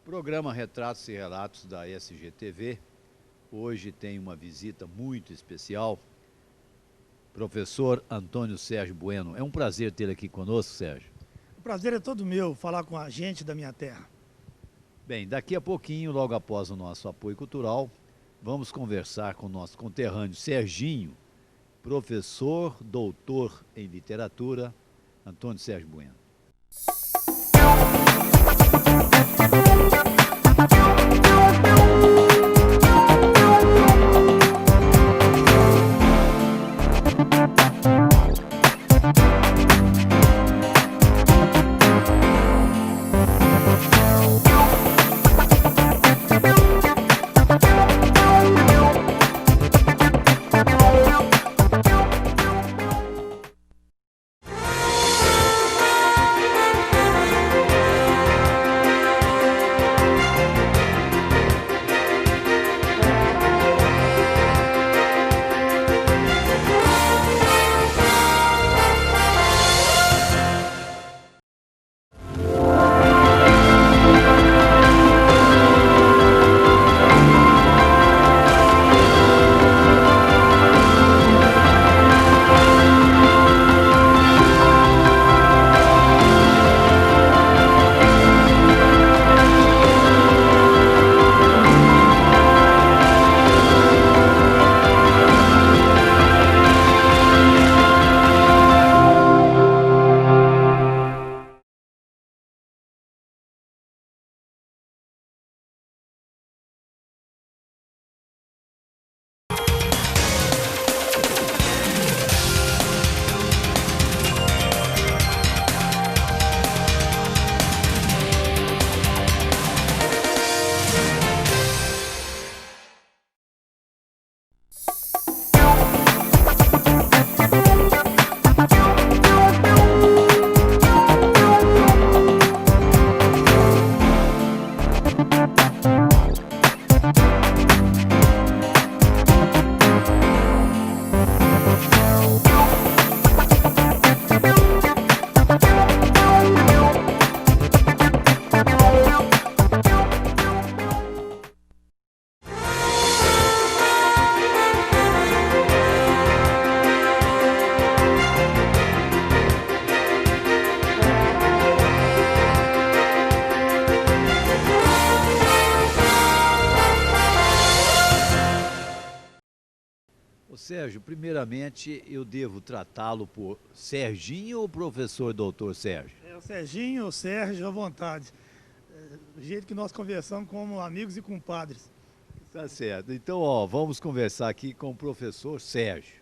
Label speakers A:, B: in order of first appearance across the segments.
A: Programa Retratos e Relatos da SGTV. Hoje tem uma visita muito especial. Professor Antônio Sérgio Bueno. É um prazer tê-lo aqui conosco, Sérgio.
B: O prazer é todo meu falar com a gente da minha terra.
A: Bem, daqui a pouquinho, logo após o nosso apoio cultural, vamos conversar com o nosso conterrâneo Serginho, professor, doutor em literatura, Antônio Sérgio Bueno. Sérgio, primeiramente eu devo tratá-lo por Serginho ou professor doutor Sérgio?
B: É o Serginho ou Sérgio à vontade. Do jeito que nós conversamos como amigos e compadres.
A: Tá certo. Então, vamos conversar aqui com o professor Sérgio.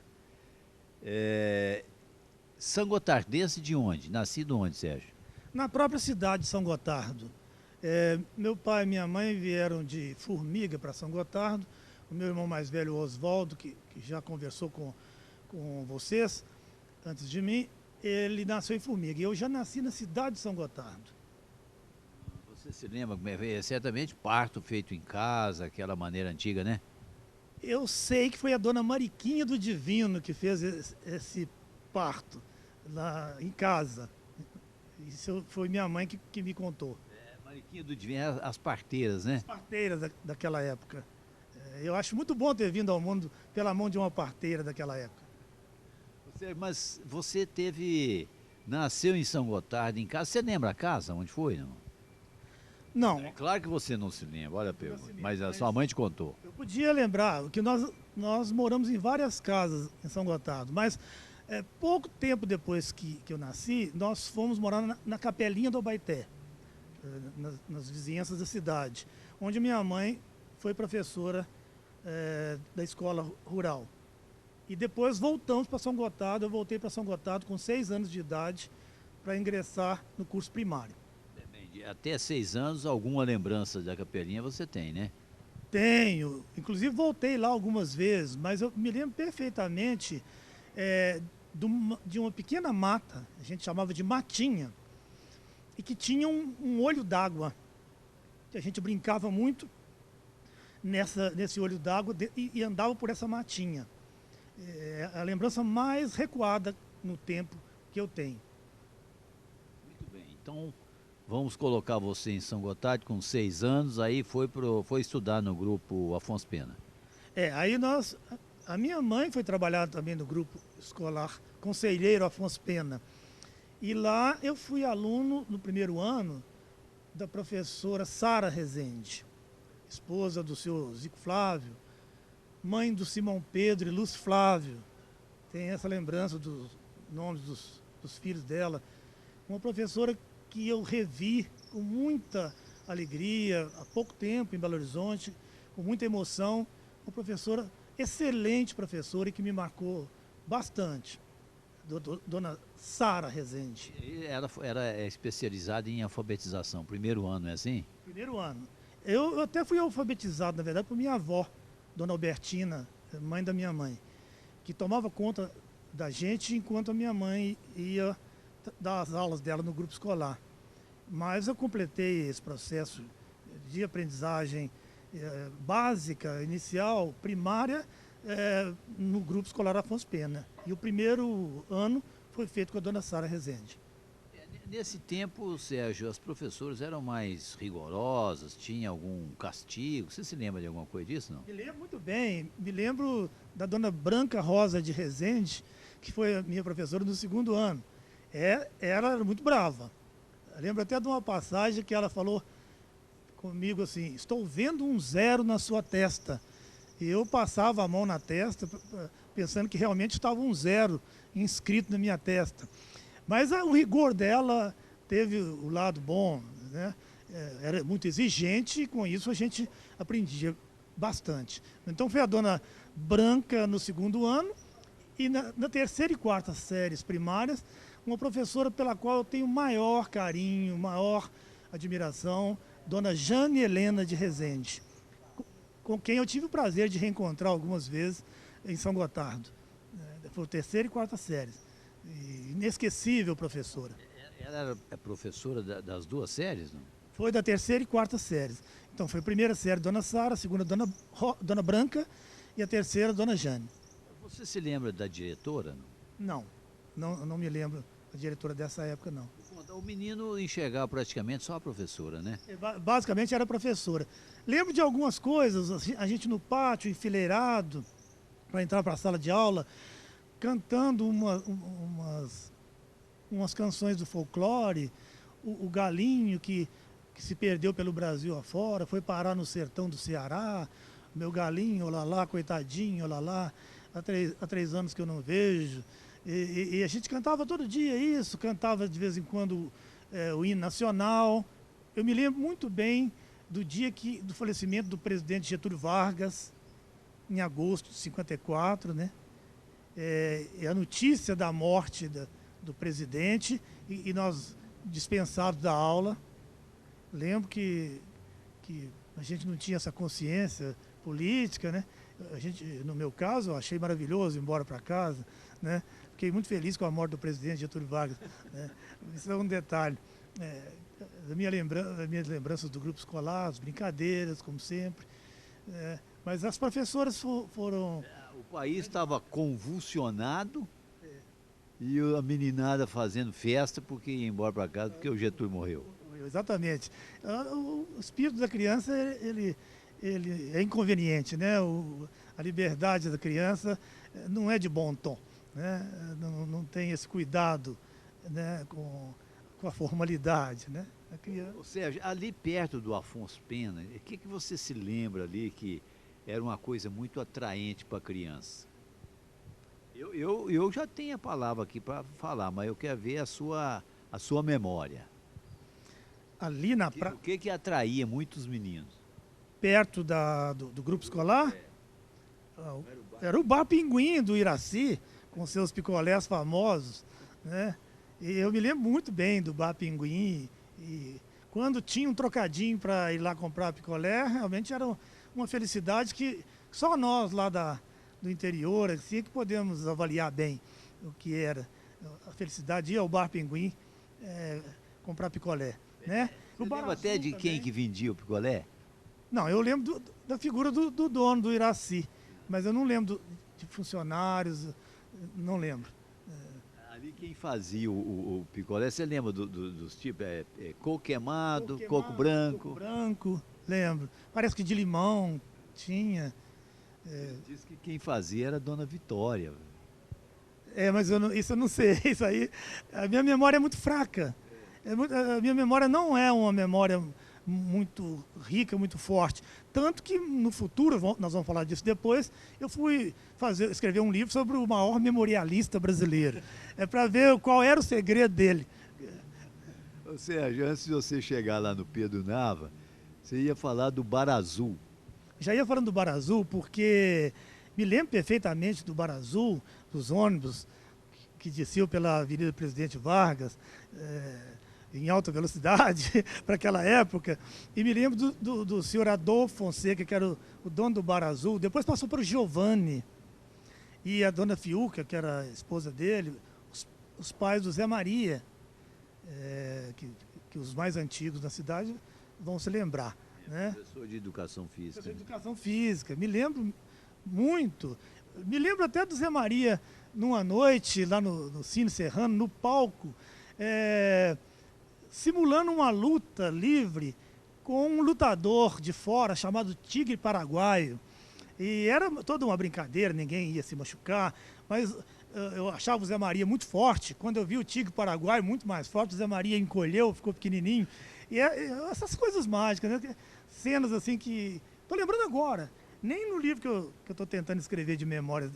A: Sangotardense de onde? Nascido onde, Sérgio?
B: Na própria cidade de São Gotardo. Meu pai e minha mãe vieram de Formiga para São Gotardo. O meu irmão mais velho, Oswaldo, que já conversou com vocês antes de mim, ele nasceu em Formiga. E eu já nasci na cidade de São Gotardo.
A: Você se lembra como é? Certamente parto feito em casa, aquela maneira antiga, né?
B: Eu sei que foi a dona Mariquinha do Divino que fez esse parto lá em casa. Isso foi minha mãe que me contou.
A: Mariquinha do Divino, as parteiras, né?
B: As parteiras daquela época. Eu acho muito bom ter vindo ao mundo pela mão de uma parteira daquela época.
A: Mas você nasceu em São Gotardo, em casa. Você lembra a casa? Onde foi, não?
B: Não.
A: É claro que você não se lembra, olha a pergunta. Mas a sua mãe te contou.
B: Eu podia lembrar que nós moramos em várias casas em São Gotardo, mas pouco tempo depois que eu nasci, nós fomos morar na Capelinha do Abaeté, nas vizinhanças da cidade, onde minha mãe foi professora da escola rural. E depois voltamos para São Gotardo. Eu voltei para São Gotardo com 6 anos de idade para ingressar no curso primário.
A: Até 6 anos, alguma lembrança da Capelinha você tem, né?
B: Tenho. Inclusive voltei lá algumas vezes, mas eu me lembro perfeitamente de uma pequena mata, a gente chamava de matinha, e que tinha um olho d'água, que a gente brincava muito nesse olho d'água e andava por essa matinha. É a lembrança mais recuada no tempo que eu tenho.
A: Muito bem. Então, Vamos colocar você em São Gotardo com 6 anos, aí foi estudar no grupo Afonso Pena.
B: Aí a minha mãe foi trabalhar também no grupo escolar Conselheiro Afonso Pena. E lá eu fui aluno no primeiro ano da professora Sara Rezende, esposa do senhor Zico Flávio, mãe do Simão Pedro e Luz Flávio. Tem essa lembrança dos nomes dos filhos dela. Uma professora que eu revi com muita alegria há pouco tempo em Belo Horizonte, com muita emoção. Uma professora, excelente professora e que me marcou bastante. Dona Sara Rezende.
A: E ela era especializada em alfabetização, primeiro ano, é assim?
B: Primeiro ano. Eu até fui alfabetizado, na verdade, por minha avó, Dona Albertina, mãe da minha mãe, que tomava conta da gente enquanto a minha mãe ia dar as aulas dela no grupo escolar. Mas eu completei esse processo de aprendizagem básica, inicial, primária, no grupo escolar Afonso Pena. E o primeiro ano foi feito com a dona Sara Rezende.
A: Nesse tempo, Sérgio, as professoras eram mais rigorosas, tinha algum castigo? Você se lembra de alguma coisa disso, não?
B: Me lembro muito bem, me lembro da dona Branca Rosa de Rezende, que foi a minha professora no segundo ano. Ela era muito brava. Eu lembro até de uma passagem que ela falou comigo assim: estou vendo um 0 na sua testa. E eu passava a mão na testa, pensando que realmente estava um 0 inscrito na minha testa. Mas o rigor dela teve o lado bom, né? Era muito exigente e com isso a gente aprendia bastante. Então foi a dona Branca no segundo ano e na terceira e quarta séries primárias, uma professora pela qual eu tenho maior carinho, maior admiração, dona Jane Helena de Rezende, com quem eu tive o prazer de reencontrar algumas vezes em São Gotardo. Foi terceira e quarta séries. Inesquecível professora.
A: Ela era professora das duas séries, não?
B: Foi da terceira e quarta séries. Então foi a primeira série Dona Sara, a segunda Dona Branca e a terceira Dona Jane.
A: Você se lembra da diretora?
B: Não me lembro da diretora dessa época, não.
A: O menino enxergava praticamente só a professora, né?
B: Basicamente era professora. Lembro de algumas coisas, a gente no pátio, enfileirado, para entrar para a sala de aula, cantando umas canções do folclore, o galinho que se perdeu pelo Brasil afora, foi parar no sertão do Ceará, meu galinho, olá, coitadinho, olá, há 3 anos que eu não vejo. E a gente cantava todo dia isso, cantava de vez em quando o hino nacional. Eu me lembro muito bem do dia do falecimento do presidente Getúlio Vargas, em agosto de 54, né? A notícia da morte do presidente e nós dispensados da aula. Lembro que a gente não tinha essa consciência política, né? No meu caso, eu achei maravilhoso ir embora para casa, né? Fiquei muito feliz com a morte do presidente Getúlio Vargas, né? Isso é um detalhe. Das minhas lembranças do grupo escolar, as brincadeiras, como sempre. Mas as professoras foram...
A: O país estava convulsionado e a meninada fazendo festa porque ia embora para casa porque o Getúlio morreu.
B: Exatamente. O espírito da criança, ele é inconveniente, né? A liberdade da criança não é de bom tom, né? Não tem esse cuidado, né? com a formalidade, né?
A: Ou seja, ali perto do Afonso Pena, o que você se lembra ali que era uma coisa muito atraente para a criança? Eu já tenho a palavra aqui para falar, mas eu quero ver a sua memória.
B: Ali na
A: O que atraía muitos meninos?
B: Perto do grupo escolar? Era o Bar Pinguim do Iraci, com seus picolés famosos, né? E eu me lembro muito bem do Bar Pinguim. E quando tinha um trocadinho para ir lá comprar picolé, realmente era uma felicidade que só nós lá do interior assim, que podemos avaliar bem o que era a felicidade de ir ao Bar Pinguim comprar picolé, né?
A: Você lembra até de quem que vendia o picolé?
B: Não, eu lembro da figura do dono do Iraci, mas eu não lembro de funcionários, não lembro.
A: ali quem fazia o picolé, você lembra dos tipos? Coco queimado, coco branco.
B: Coco branco, lembro. Parece que de limão tinha.
A: Diz que quem fazia era a Dona Vitória.
B: Mas isso eu não sei. Isso aí, a minha memória é muito fraca. A minha memória não é uma memória muito rica, muito forte. Tanto que no futuro, nós vamos falar disso depois, eu fui escrever um livro sobre o maior memorialista brasileiro. É para ver qual era o segredo dele.
A: Ou seja, antes de você chegar lá no Pedro Nava, você ia falar do Bar Azul.
B: Já ia falando do Bar Azul, porque me lembro perfeitamente do Bar Azul, dos ônibus que desciam pela Avenida Presidente Vargas, em alta velocidade, para aquela época. E me lembro do senhor Adolfo Fonseca, que era o dono do Bar Azul. Depois passou para o Giovanni. E a dona Fiuca, que era a esposa dele, os pais do Zé Maria, que os mais antigos da cidade vão se lembrar. Né?
A: Professor de Educação Física.
B: Professor de Educação Física. Me lembro muito. Me lembro até do Zé Maria, numa noite, lá no Cine Serrano, no palco, simulando uma luta livre com um lutador de fora chamado Tigre Paraguaio. E era toda uma brincadeira, ninguém ia se machucar, mas eu achava o Zé Maria muito forte. Quando eu vi o Tigre Paraguaio muito mais forte, o Zé Maria encolheu, ficou pequenininho. E essas coisas mágicas, né? Cenas assim que... Estou lembrando agora. Nem no livro que eu estou tentando escrever de memória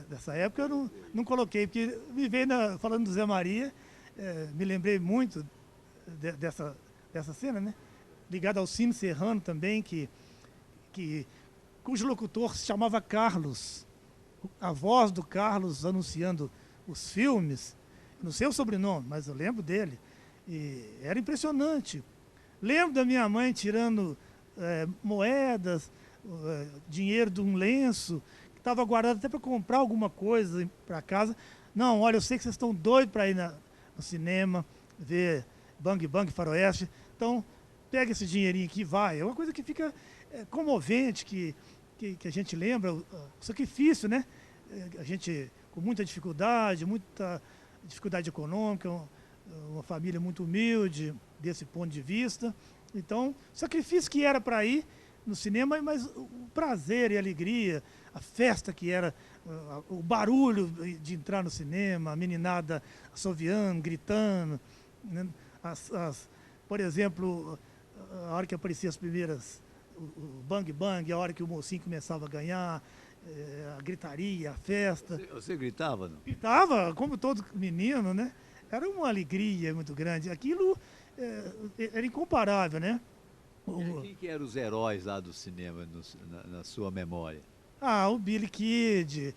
B: dessa época eu não coloquei, porque me veio falando do Zé Maria, me lembrei muito dessa cena, né? Ligado ao Cine Serrano também, cujo locutor se chamava Carlos. A voz do Carlos anunciando os filmes. Não sei o sobrenome, mas eu lembro dele. E era impressionante. Lembro da minha mãe tirando moedas, dinheiro de um lenço, que estava guardado até para comprar alguma coisa para casa. Não, olha, eu sei que vocês estão doidos para ir no cinema, ver Bang Bang Faroeste. Então, pega esse dinheirinho aqui e vai. É uma coisa que fica comovente, que a gente lembra, o sacrifício, né? A gente com muita dificuldade econômica, uma família muito humilde desse ponto de vista. Então, sacrifício que era para ir no cinema, mas o prazer e a alegria, a festa que era, o barulho de entrar no cinema, a meninada assoviando, gritando, né? Por exemplo, a hora que apareciam as primeiras, o bang bang, a hora que o mocinho começava a ganhar, a gritaria, a festa.
A: Você gritava, não?
B: Gritava, como todo menino, né? Era uma alegria muito grande. Aquilo era incomparável, né?
A: Quem que eram os heróis lá do cinema, na sua memória?
B: O Billy Kid,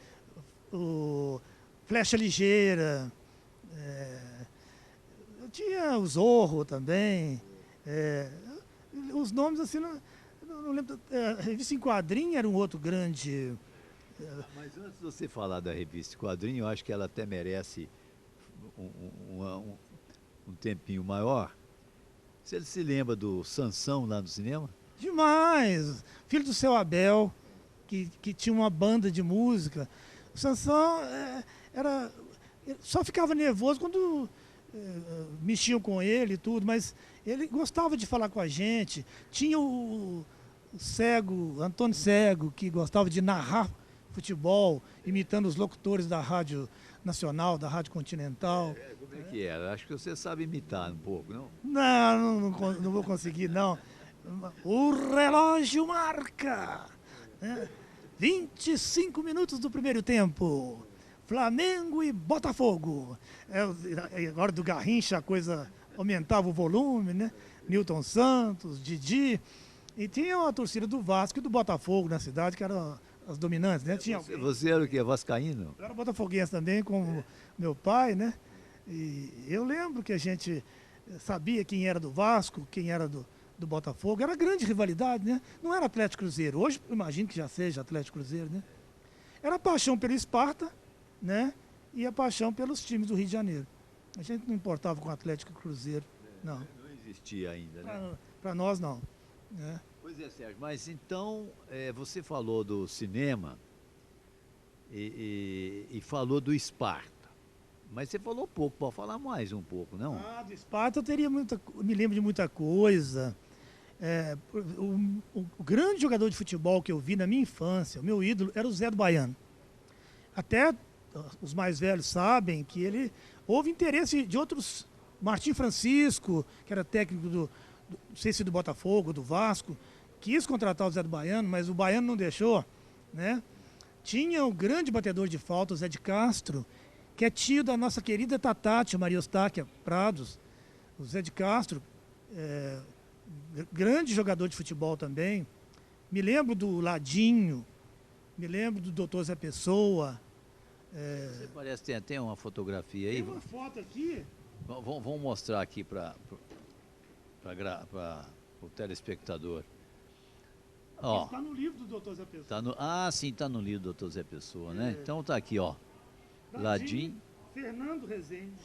B: o Flecha Ligeira, tinha o Zorro também. Os nomes assim, não lembro. A revista em quadrinho era um outro grande.
A: Mas antes de você falar da revista em quadrinho, eu acho que ela até merece um tempinho maior. Você se lembra do Sansão lá no cinema?
B: Demais! Filho do Seu Abel, que tinha uma banda de música. O Sansão só ficava nervoso quando mexiam com ele e tudo, mas ele gostava de falar com a gente. Tinha o Cego, Antônio Cego, que gostava de narrar futebol, imitando os locutores da Rádio Nacional, da Rádio Continental.
A: Como é que era? Acho que você sabe imitar um pouco, não?
B: Não vou conseguir, não. O relógio marca, né? 25 minutos do primeiro tempo. Flamengo e Botafogo. A hora do Garrincha a coisa aumentava o volume, né? Newton Santos, Didi. E tinha a torcida do Vasco e do Botafogo na cidade, que eram as dominantes, né?
A: Você era o quê? Vascaíno?
B: Eu era botafoguense também, como meu pai, né? E eu lembro que a gente sabia quem era do Vasco, quem era do Botafogo. Era grande rivalidade, né? Não era Atlético Cruzeiro. Hoje, imagino que já seja Atlético Cruzeiro, né? Era a paixão pelo Esparta, né? E a paixão pelos times do Rio de Janeiro. A gente não importava com o Atlético Cruzeiro, não.
A: Não existia ainda, né?
B: Para nós, não. Né?
A: Pois é, Sérgio. Mas então, você falou do cinema e falou do Esparta. Mas você falou pouco, pode falar mais um pouco, não?
B: Ah, do Esparta eu me lembro de muita coisa. O grande jogador de futebol que eu vi na minha infância, o meu ídolo, era o Zé do Baiano. Até os mais velhos sabem que houve interesse de outros, Martim Francisco, que era técnico não sei se do Botafogo, do Vasco, quis contratar o Zé do Baiano, mas o Baiano não deixou, né? Tinha o grande batedor de falta, o Zé de Castro, que é tio da nossa querida Tatati, Maria Eustáquia Prados. O Zé de Castro, grande jogador de futebol também. Me lembro do Ladinho, me lembro do Doutor Zé Pessoa.
A: Você parece que tem uma fotografia aí.
B: Tem uma foto aqui.
A: Vamos mostrar aqui para o telespectador. Ó,
B: Está no livro do Doutor Zé Pessoa.
A: sim, está no livro do Dr. Zé Pessoa, né? Então tá aqui, ó. Ladinho.
B: Fernando Rezende,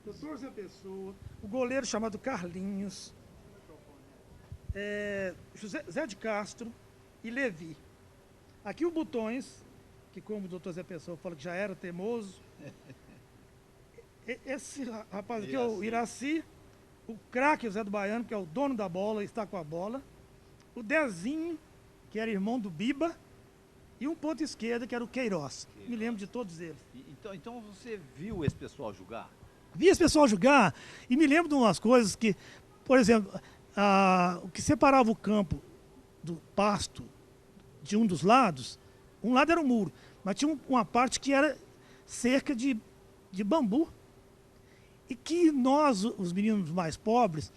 B: Doutor Zé Pessoa, o goleiro chamado Carlinhos, Zé de Castro e Levi. Aqui o Botões, que como o Doutor Zé Pessoa fala que já era teimoso. Esse rapaz aqui é o Iraci, o craque, o Zé do Baiano, que é o dono da bola, está com a bola. O Dezinho, que era irmão do Biba, e um ponto esquerda, que era o Queiroz. Me lembro de todos eles.
A: Então você viu esse pessoal jogar?
B: Vi esse pessoal jogar e me lembro de umas coisas que, por exemplo, o que separava o campo do pasto de um dos lados, um lado era o muro, mas tinha uma parte que era cerca de bambu. E que nós, os meninos mais pobres,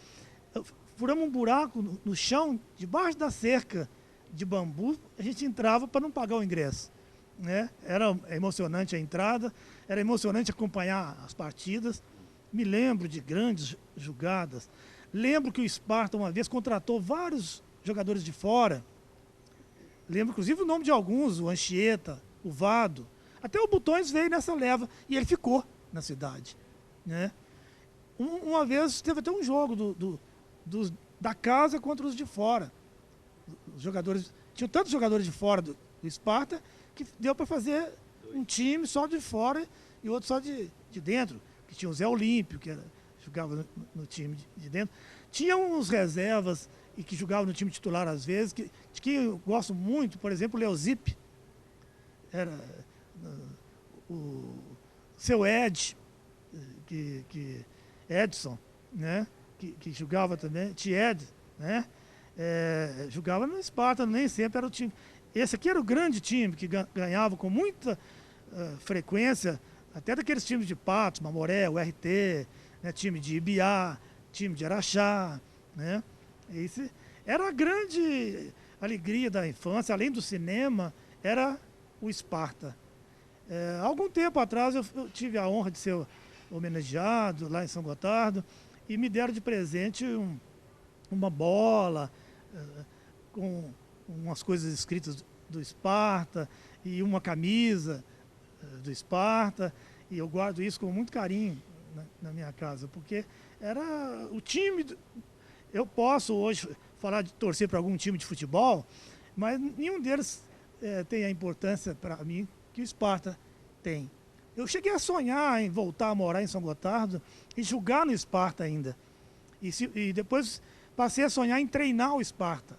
B: furamos um buraco no chão, debaixo da cerca de bambu, a gente entrava para não pagar o ingresso, né? Era emocionante a entrada, era emocionante acompanhar as partidas. Me lembro de grandes jogadas. Lembro que o Esparta uma vez contratou vários jogadores de fora. Lembro inclusive o nome de alguns, o Anchieta, o Vado. Até o Botões veio nessa leva e ele ficou na cidade, né? Uma vez teve até um jogo da casa contra os de fora. Os jogadores, tinham tantos jogadores de fora do Esparta que deu para fazer um time só de fora e outro só de dentro. Que tinha o Zé Olímpio, que jogava no time de dentro. Tinha uns reservas e que jogavam no time titular às vezes, de quem eu gosto muito, por exemplo, o Leozip, era o seu Ed, Edson, né? Que jogava também, Tied, né? Jogava no Esparta, nem sempre era o time. Esse aqui era o grande time que ganhava com muita frequência, até daqueles times de Patos, Mamoré, o RT, né? Time de Ibiá, time de Araxá, né? Esse era a grande alegria da infância, além do cinema, era o Esparta. Algum tempo atrás eu tive a honra de ser homenageado lá em São Gotardo e me deram de presente uma bola com umas coisas escritas do Esparta e uma camisa do Esparta, e eu guardo isso com muito carinho na minha casa, porque era o time. Eu posso hoje falar de torcer para algum time de futebol, mas nenhum deles tem a importância para mim que o Esparta tem. Eu cheguei a sonhar em voltar a morar em São Gotardo e jogar no Esparta ainda. E depois passei a sonhar em treinar o Esparta.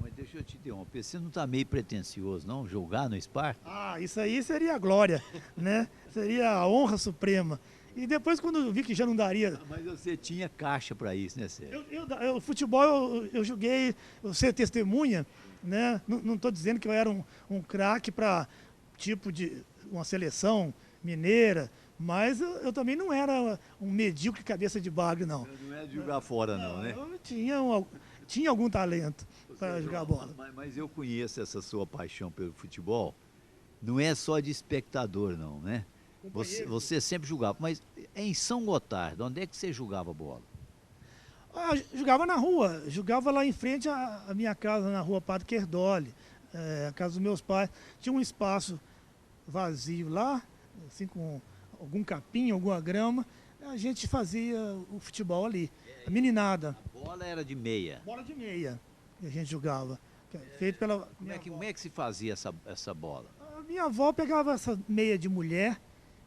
A: Mas deixa eu te interromper, você não está meio pretensioso, não? Jogar no Esparta?
B: Ah, isso aí seria a glória, né? Seria a honra suprema. E depois, quando eu vi que já não daria...
A: Mas você tinha caixa para isso, né, Sérgio?
B: Futebol eu joguei, você é testemunha, né? Não estou dizendo que eu era um craque para tipo de uma seleção mineira, mas eu também não era um medíocre cabeça de bagre, não.
A: Não é de jogar fora, não, né?
B: Eu tinha algum talento para jogar bola.
A: Mas eu conheço essa sua paixão pelo futebol, não é só de espectador, não, né? Você sempre jogava, mas em São Gotardo, onde é que você jogava bola?
B: Jogava na rua, jogava lá em frente à minha casa, na rua Padre Querdoli, a casa dos meus pais. Tinha um espaço vazio lá, assim com algum capim, alguma grama, a gente fazia o futebol ali, a meninada.
A: A bola era de meia?
B: Bola de meia que a gente jogava, feito pela...
A: Como é que se fazia essa bola?
B: A minha avó pegava essa meia de mulher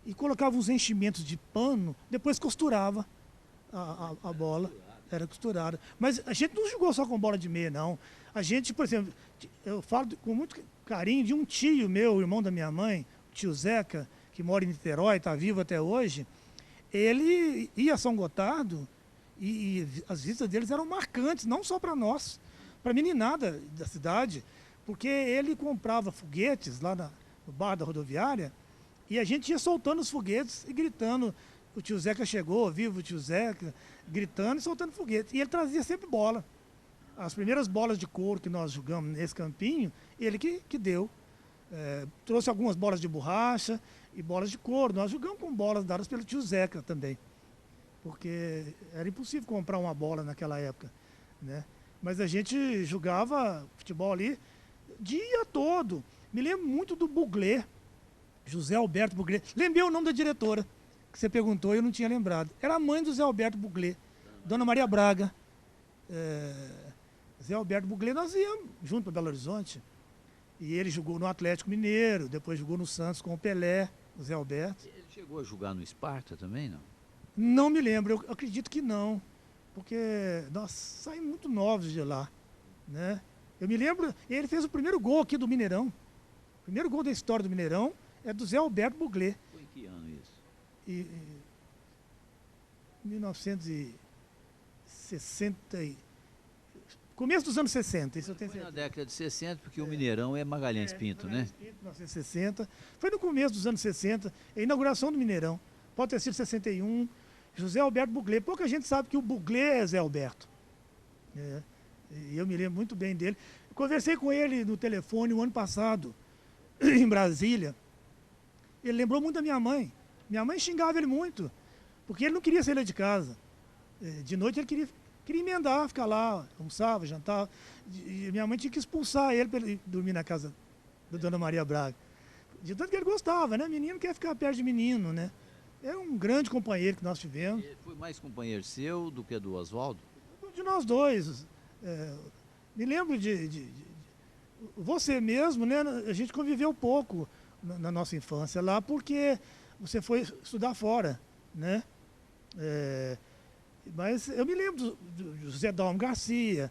B: e colocava uns enchimentos de pano, depois costurava a bola. Era costurada. Mas a gente não jogou só com bola de meia, não. A gente, por exemplo, eu falo com muito carinho de um tio meu, irmão da minha mãe, o tio Zeca, que mora em Niterói, está vivo até hoje. Ele ia a São Gotardo e as visitas deles eram marcantes, não só para nós, para a meninada da cidade, porque ele comprava foguetes lá no bar da rodoviária e a gente ia soltando os foguetes e gritando: o tio Zeca chegou, viva o tio Zeca, gritando e soltando foguete. E ele trazia sempre bola. As primeiras bolas de couro que nós jogamos nesse campinho, ele que deu. Trouxe algumas bolas de borracha e bolas de couro. Nós jogamos com bolas dadas pelo tio Zeca também. Porque era impossível comprar uma bola naquela época, né? Mas a gente jogava futebol ali dia todo. Me lembro muito do Buglé, José Alberto Buglé. Lembrei o nome da diretora, que você perguntou e eu não tinha lembrado. Era a mãe do Zé Alberto Buglé, Dona Maria Braga. Zé Alberto Buglé, nós íamos junto para Belo Horizonte. E ele jogou no Atlético Mineiro, depois jogou no Santos com o Pelé, o Zé Alberto.
A: Ele chegou a jogar no Esparta também, não?
B: Não me lembro, eu acredito que não. Porque nós saímos muito novos de lá, né? Eu me lembro, ele fez o primeiro gol aqui do Mineirão. O primeiro gol da história do Mineirão é do Zé Alberto Buglé.
A: Foi em que ano isso?
B: Em 1960, começo dos anos 60, isso eu tenho
A: Foi na
B: certeza.
A: década de 60, porque o Mineirão é Magalhães Pinto, né?
B: Magalhães Pinto, 1960. Foi no começo dos anos 60, a inauguração do Mineirão. Pode ter sido 61. José Alberto Buglé. Pouca gente sabe que o Buglé é Zé Alberto. E eu me lembro muito bem dele. Conversei com ele no telefone o ano passado, em Brasília. Ele lembrou muito da minha mãe. Minha mãe xingava ele muito, porque ele não queria sair de casa. De noite ele queria emendar, ficar lá, almoçava, jantava. E minha mãe tinha que expulsar ele para ele dormir na casa da Dona Maria Braga. De tanto que ele gostava, né? Menino quer ficar perto de menino, né? É um grande companheiro que nós tivemos.
A: Ele foi mais companheiro seu do que do Oswaldo?
B: De nós dois. Me lembro de você mesmo, né? A gente conviveu pouco na nossa infância lá, porque você foi estudar fora, né? Mas eu me lembro do José Dalmo Garcia,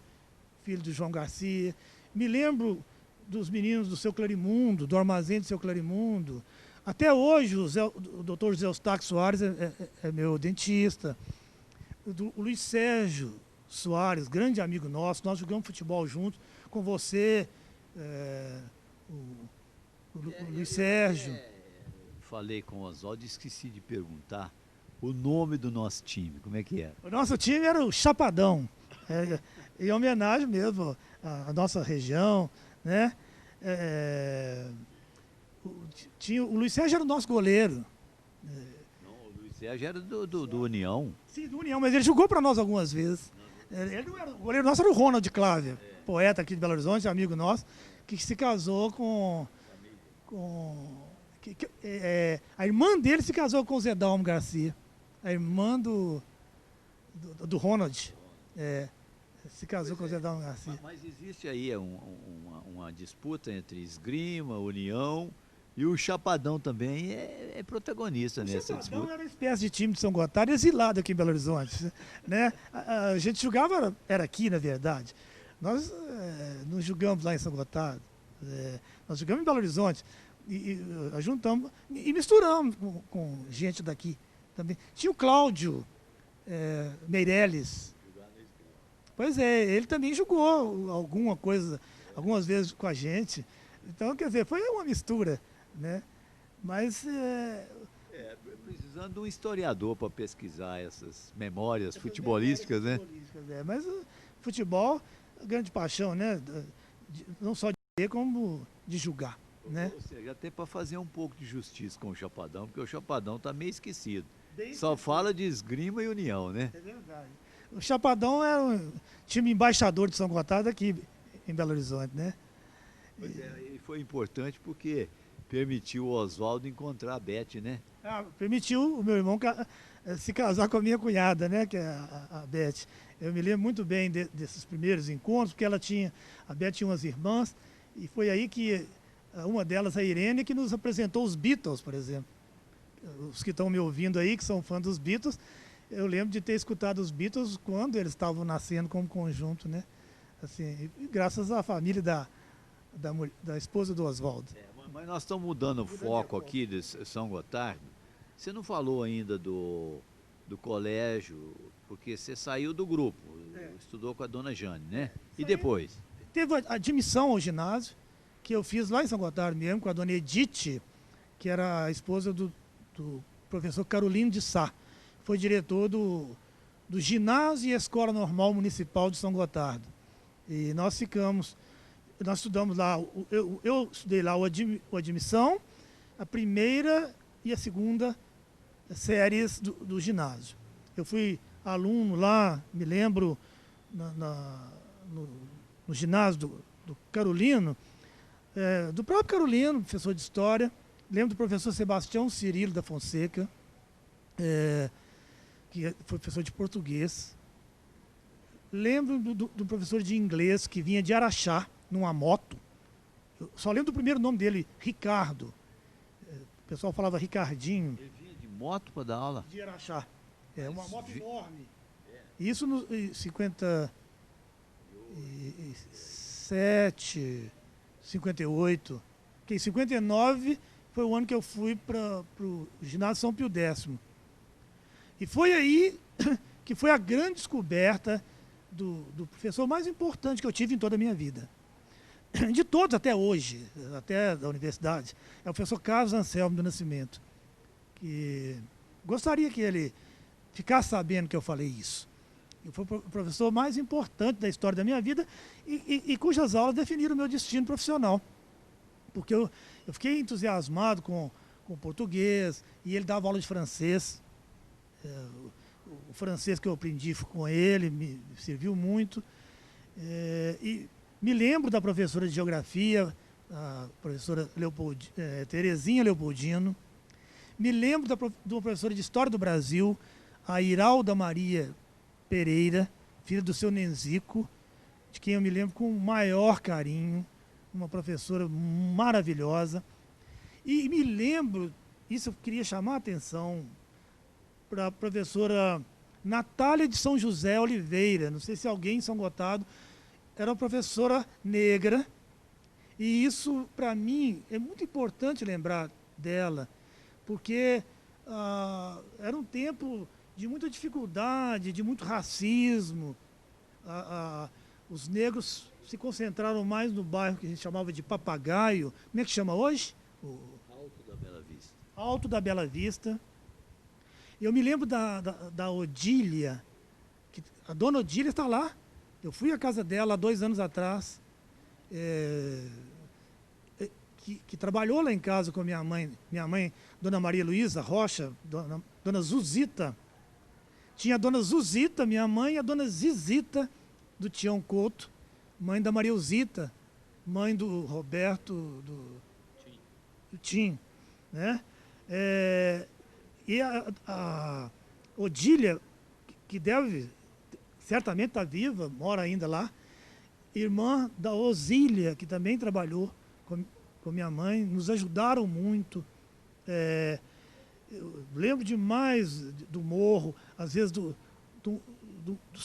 B: filho do João Garcia. Me lembro dos meninos do Seu Clarimundo, do armazém do Seu Clarimundo. Até hoje, o doutor José Eustáquio Soares é meu dentista. O Luiz Sérgio Soares, grande amigo nosso, nós jogamos futebol juntos com você, o Luiz Sérgio.
A: Falei com o Oswaldo e esqueci de perguntar o nome do nosso time, como é que era?
B: O nosso time era o Chapadão, em homenagem mesmo à nossa região, né? O Luiz Sérgio era o nosso goleiro.
A: Não, o Luiz Sérgio era do União.
B: Sim, do União, mas ele jogou para nós algumas vezes. Ele não era, o goleiro nosso era o Ronald Cláudio, poeta aqui de Belo Horizonte, amigo nosso, que se casou a irmã dele se casou com o Zé Dalmo Garcia. A irmã do Ronald. Se casou com o Zé Dalmo Garcia.
A: Mas existe aí uma disputa entre Esgrima, União e o Chapadão também é protagonista nessa disputa.
B: Chapadão era uma espécie de time de São Gotardo exilado aqui em Belo Horizonte, né? A gente jogava, era aqui na verdade. Nós não jogamos lá em São Gotardo. Nós jogamos em Belo Horizonte e juntamos e misturamos com gente daqui também. Tinha o Cláudio Meirelles. Pois ele também jogou algumas vezes com a gente. Então, quer dizer, foi uma mistura, né? Mas
A: precisando de um historiador para pesquisar essas memórias futebolísticas, né?
B: Mas o futebol, a grande paixão, né? Não só de ver, como de julgar, né?
A: Ou seja, até para fazer um pouco de justiça com o Chapadão, porque o Chapadão está meio esquecido. Só fala de Esgrima e União, né?
B: É verdade. O Chapadão era um time embaixador de São Gotardo aqui em Belo Horizonte, né?
A: Pois e foi importante porque permitiu o Oswaldo encontrar a Beth, né?
B: Permitiu o meu irmão se casar com a minha cunhada, né? Que é a Beth. Eu me lembro muito bem desses primeiros encontros, porque a Beth tinha umas irmãs, e foi aí que uma delas, a Irene, que nos apresentou os Beatles, por exemplo. os que estão me ouvindo aí, que são fãs dos Beatles, eu lembro de ter escutado os Beatles quando eles estavam nascendo como conjunto, né? Assim, e graças à família da esposa do Oswaldo.
A: Mas nós estamos mudando o foco aqui de São Gotardo. Você não falou ainda do colégio, porque você saiu do grupo, estudou com a dona Jane, né? E depois?
B: Teve a admissão ao ginásio, que eu fiz lá em São Gotardo mesmo, com a dona Edith, que era a esposa do professor Carolino de Sá. Foi diretor do ginásio e Escola Normal Municipal de São Gotardo. E nós estudamos lá, eu estudei lá o admissão, a primeira e a segunda séries do ginásio. Eu fui aluno lá, me lembro, no ginásio do Carolino, do próprio Carolino, professor de História. Lembro do professor Sebastião Cirilo da Fonseca, que foi professor de português. Lembro do professor de inglês que vinha de Araxá, numa moto. Eu só lembro do primeiro nome dele, Ricardo. O pessoal falava Ricardinho.
A: Ele vinha de moto para dar aula?
B: De Araxá. Uma moto enorme. Isso em 57, 58. Que em 59 foi o ano que eu fui para o ginásio São Pio X. E foi aí que foi a grande descoberta do professor mais importante que eu tive em toda a minha vida. De todos até hoje, até da universidade, é o professor Carlos Anselmo do Nascimento. Que gostaria que ele ficasse sabendo que eu falei isso. Ele foi o professor mais importante da história da minha vida e cujas aulas definiram o meu destino profissional. Porque eu fiquei entusiasmado com o português e ele dava aula de francês. O francês que eu aprendi com ele me serviu muito. E me lembro da professora de geografia, a professora Terezinha Leopoldino. Me lembro de uma professora de História do Brasil, a Iralda Maria Pereira, filha do seu Nenzico, de quem eu me lembro com o maior carinho, uma professora maravilhosa. E me lembro, isso eu queria chamar a atenção para a professora Natália de São José Oliveira, não sei se alguém em São Gotardo, era uma professora negra, e isso, para mim, é muito importante lembrar dela, porque era um tempo de muita dificuldade, de muito racismo. Os negros se concentraram mais no bairro que a gente chamava de Papagaio. Como é que chama hoje?
A: Alto da Bela Vista.
B: Alto da Bela Vista. Eu me lembro da Odília, a dona Odília está lá. Eu fui à casa dela há 2 anos atrás, que trabalhou lá em casa com a minha mãe, Dona Maria Luísa Rocha, Dona Zuzita. Tinha a Dona Zuzita, minha mãe, e a Dona Zizita, do Tião Couto, mãe da Maria Uzita, mãe do Roberto, do Tim, né? E a Odília, que certamente está viva, mora ainda lá, irmã da Osília, que também trabalhou com minha mãe, nos ajudaram muito. Eu lembro demais do morro, às vezes dos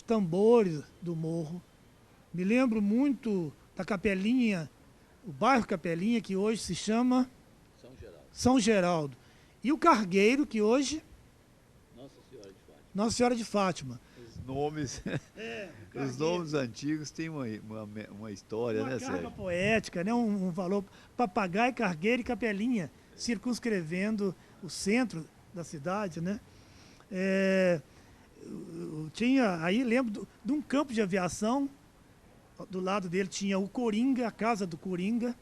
B: tambores do morro. Me lembro muito da Capelinha, o bairro Capelinha, que hoje se chama São Geraldo. E o Cargueiro, que hoje... Nossa Senhora de Fátima.
A: Os nomes, os nomes antigos têm uma história, né, Sérgio?
B: Uma carga poética, né? Um valor. Papagaio, Cargueiro e Capelinha, circunscrevendo o centro da cidade, né? Aí lembro de um campo de aviação, do lado dele tinha o Coringa, a casa do Coringa.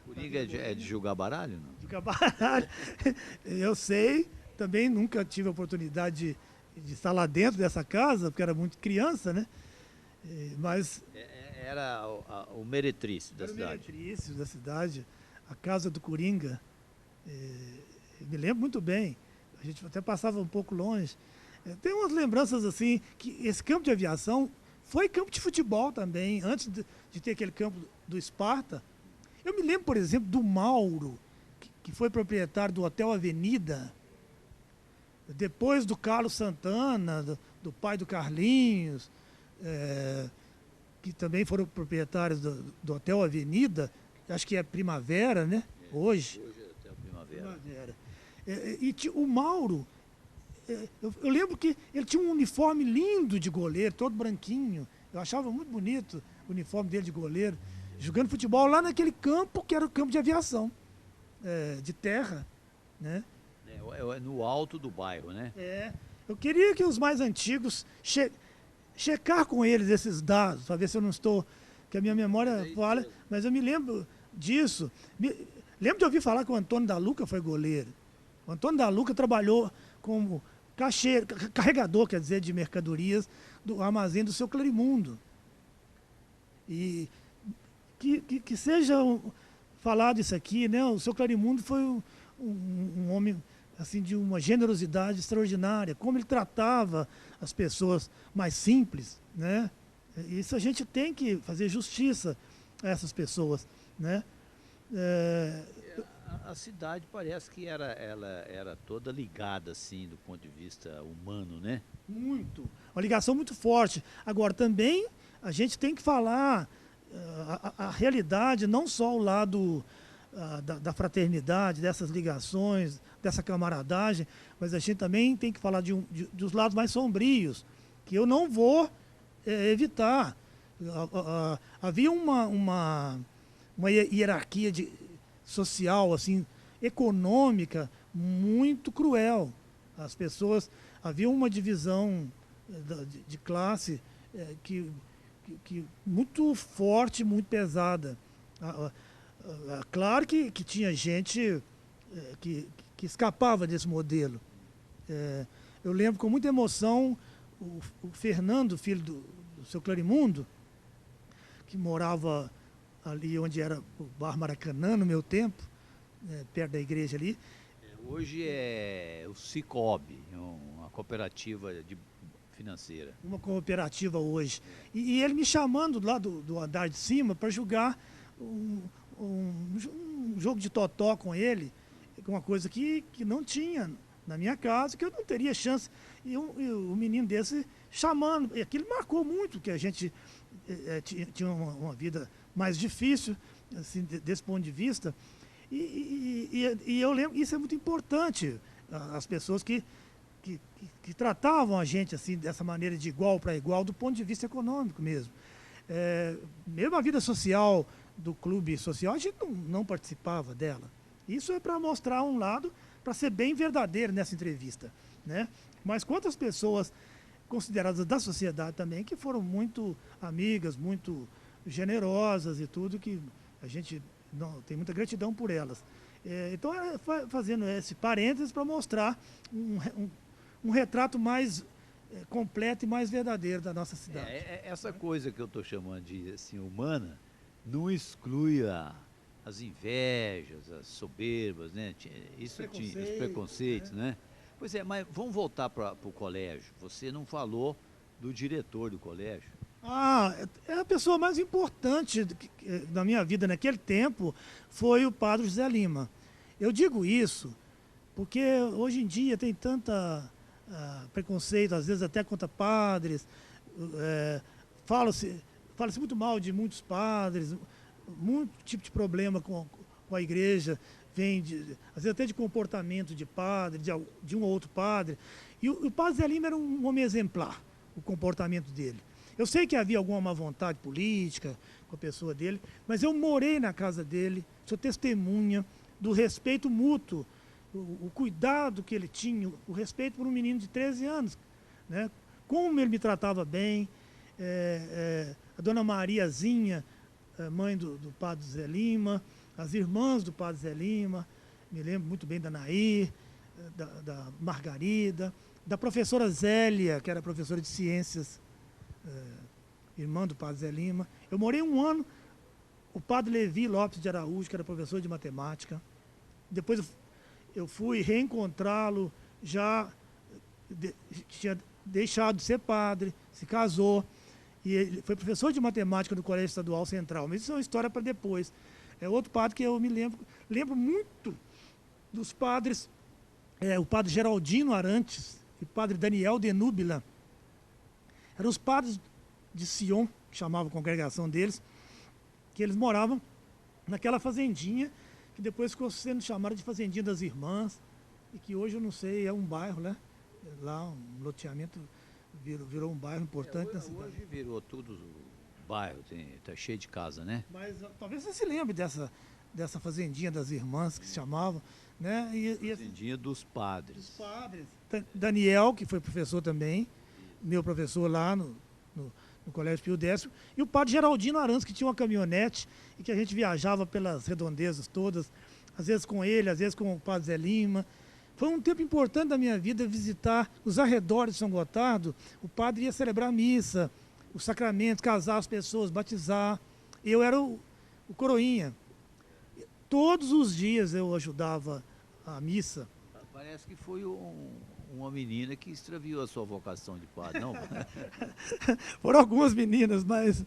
A: Coringa é de jogar baralho, não?
B: De jogar baralho. Eu sei, também nunca tive a oportunidade de estar lá dentro dessa casa, porque era muito criança, né? Mas...
A: Era o meretrício da cidade.
B: O meretrício da cidade, a casa do Coringa. Me lembro muito bem. A gente até passava um pouco longe. Tem umas lembranças assim, que esse campo de aviação foi campo de futebol também, antes de ter aquele campo do Esparta. Eu me lembro, por exemplo, do Mauro, que foi proprietário do Hotel Avenida, depois do Carlos Santana, do pai do Carlinhos, que também foram proprietários do Hotel Avenida, acho que é Primavera, né? Hoje.
A: Hoje é Hotel Primavera.
B: O Mauro, eu lembro que ele tinha um uniforme lindo de goleiro, todo branquinho. Eu achava muito bonito o uniforme dele de goleiro, jogando futebol lá naquele campo que era o campo de aviação, de terra, né?
A: No alto do bairro, né?
B: Eu queria que os mais antigos checar com eles esses dados, para ver se eu não estou, que a minha memória falha, mas eu me lembro disso. Lembro de ouvir falar que o Antônio da Luca foi goleiro. O Antônio da Luca trabalhou como carregador, quer dizer, de mercadorias do armazém do seu Clarimundo. E que seja falado isso aqui, né? O seu Clarimundo foi um homem assim, de uma generosidade extraordinária, como ele tratava as pessoas mais simples, né? Isso a gente tem que fazer justiça a essas pessoas, né?
A: A cidade parece que ela era toda ligada, assim, do ponto de vista humano, né?
B: Muito. Uma ligação muito forte. Agora, também, a gente tem que falar a realidade, não só o lado da fraternidade, dessas ligações, dessa camaradagem, mas a gente também tem que falar dos lados mais sombrios, que eu não vou evitar. Havia uma hierarquia social, assim, econômica, muito cruel. As pessoas, havia uma divisão de classe que muito forte, muito pesada. Claro que tinha gente que escapava desse modelo. Eu lembro com muita emoção o Fernando, filho do seu Clarimundo, que morava ali onde era o Bar Maracanã, no meu tempo, perto da igreja ali.
A: Hoje é o Cicobi, uma cooperativa financeira.
B: Uma cooperativa hoje. E ele me chamando lá do andar de cima para jogar um jogo de totó com ele, uma coisa que não tinha na minha casa, que eu não teria chance. E o menino desse chamando, e aquilo marcou muito, que a gente tinha uma vida mais difícil, assim, desse ponto de vista. E eu lembro, isso é muito importante, as pessoas que tratavam a gente assim, dessa maneira de igual para igual, do ponto de vista econômico mesmo. Mesmo a vida social do clube social, a gente não participava dela. Isso é para mostrar um lado, para ser bem verdadeiro nessa entrevista, né? Mas quantas pessoas consideradas da sociedade também, que foram muito amigas, muito generosas e tudo, que a gente tem muita gratidão por elas. Então, fazendo esse parênteses para mostrar um retrato mais completo e mais verdadeiro da nossa cidade.
A: Essa coisa que eu estou chamando de assim, humana não exclui as invejas, as soberbas, né? Isso tinha, os preconceitos, né? Pois é, mas vamos voltar para o colégio. Você não falou do diretor do colégio.
B: É a pessoa mais importante da minha vida naquele tempo foi o padre José Lima. Eu digo isso porque hoje em dia tem tanta preconceito, às vezes até contra padres, fala-se muito mal de muitos padres, muito tipo de problema com a igreja, vem às vezes até de comportamento de padre, de um ou outro padre. E o padre Zé Lima era um homem exemplar, o comportamento dele. Eu sei que havia alguma má vontade política com a pessoa dele, mas eu morei na casa dele, sou testemunha do respeito mútuo, o cuidado que ele tinha, o respeito por um menino de 13 anos, né? Como ele me tratava bem. A dona Mariazinha, mãe do padre Zé Lima, as irmãs do padre Zé Lima, me lembro muito bem da Nair, da Margarida, da professora Zélia, que era professora de ciências, irmã do padre Zé Lima. Eu morei um ano, o padre Levi Lopes de Araújo, que era professor de matemática. Depois eu fui reencontrá-lo, tinha deixado de ser padre, se casou, e ele foi professor de matemática no Colégio Estadual Central. Mas isso é uma história para depois. É outro padre que eu me lembro muito dos padres, o padre Geraldino Arantes e o padre Daniel de Núbila. Eram os padres de Sion, que chamavam a congregação deles, que eles moravam naquela fazendinha, que depois ficou sendo chamada de Fazendinha das Irmãs, e que hoje eu não sei, é um bairro, né? Lá um loteamento virou um bairro importante na cidade.
A: Hoje virou tudo bairro, tá cheio de casa, né?
B: Mas talvez você se lembre dessa Fazendinha das Irmãs, que se chamava, né?
A: Fazendinha dos padres.
B: Dos padres. Daniel, que foi professor também, meu professor lá no Colégio Pio X, e o padre Geraldino Arantes, que tinha uma caminhonete e que a gente viajava pelas redondezas todas, às vezes com ele, às vezes com o padre Zé Lima. Foi um tempo importante da minha vida visitar os arredores de São Gotardo. O padre ia celebrar a missa, os sacramentos, casar as pessoas, batizar. Eu era o coroinha. Todos os dias eu ajudava a missa.
A: Parece que foi uma menina que extraviou a sua vocação de padre, não?
B: Foram algumas meninas, mas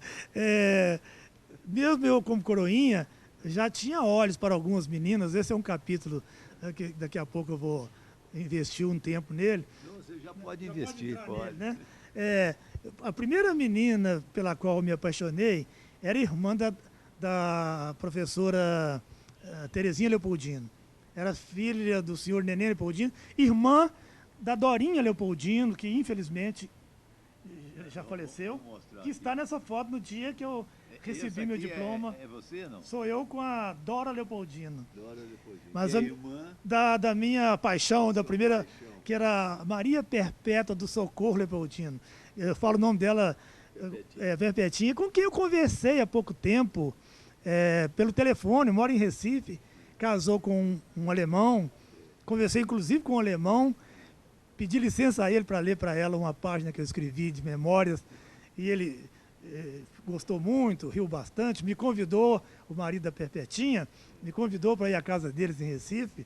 B: mesmo eu como coroinha, já tinha olhos para algumas meninas. Esse é um capítulo que daqui a pouco eu vou investir um tempo nele.
A: Não, você já pode investir, pode.
B: Nele, né? A primeira menina pela qual eu me apaixonei era irmã da professora Terezinha Leopoldino. Era filha do senhor Nenê Leopoldino, irmã da Dorinha Leopoldino, que infelizmente já faleceu, que está nessa foto no dia que eu recebi meu diploma.
A: É você, não?
B: Sou eu com a Dora Leopoldino.
A: Dora Leopoldino.
B: Mas
A: e a irmã?
B: Da minha paixão, da primeira,
A: paixão.
B: Que era Maria Perpétua do Socorro Leopoldino. Eu falo o nome dela, Perpetinha, com quem eu conversei há pouco tempo, pelo telefone, mora em Recife, casou com um alemão, conversei inclusive com um alemão, pedi licença a ele para ler para ela uma página que eu escrevi de memórias, e ele gostou muito, riu bastante, me convidou, o marido da Perpetinha, me convidou para ir à casa deles em Recife,